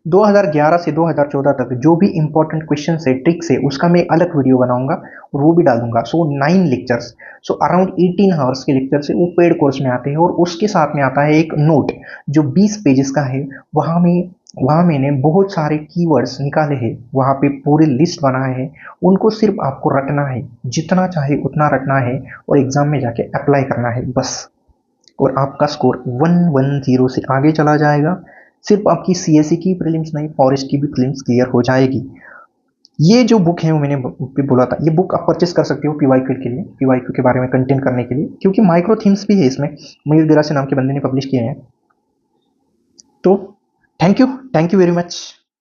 2011 से 2014 तक जो भी इंपॉर्टेंट क्वेश्चन है, ट्रिक्स है, उसका मैं अलग वीडियो बनाऊंगा और वो भी डाल दूंगा। सो 9 लेक्चर्स, सो अराउंड 18 आवर्स के लेक्चर से वो पेड कोर्स में आते हैं, और उसके साथ में आता है एक नोट जो 20 पेजेस का है। वहाँ मैंने बहुत सारे कीवर्ड्स निकाले हैं, वहाँ पे पूरी लिस्ट बनाए हैं, उनको सिर्फ आपको रटना है, जितना चाहे उतना रटना है, और एग्जाम में जाके अप्लाई करना है बस, और आपका स्कोर 110 से आगे चला जाएगा। सिर्फ आपकी सीएससी की प्रीलिम्स नहीं, फॉरेस्ट की भी प्रीलिम्स क्लियर हो जाएगी। ये जो बुक है वो मैंने बोला था, ये बुक आप परचेस कर सकते हो पीवाईक्यू के लिए, पीवाईक्यू के बारे में कंटेंट करने के लिए, क्योंकि माइक्रो थीम्स भी है इसमें, मयूर गिरासी नाम के बंदे ने पब्लिश किए हैं। तो थैंक यू वेरी मच।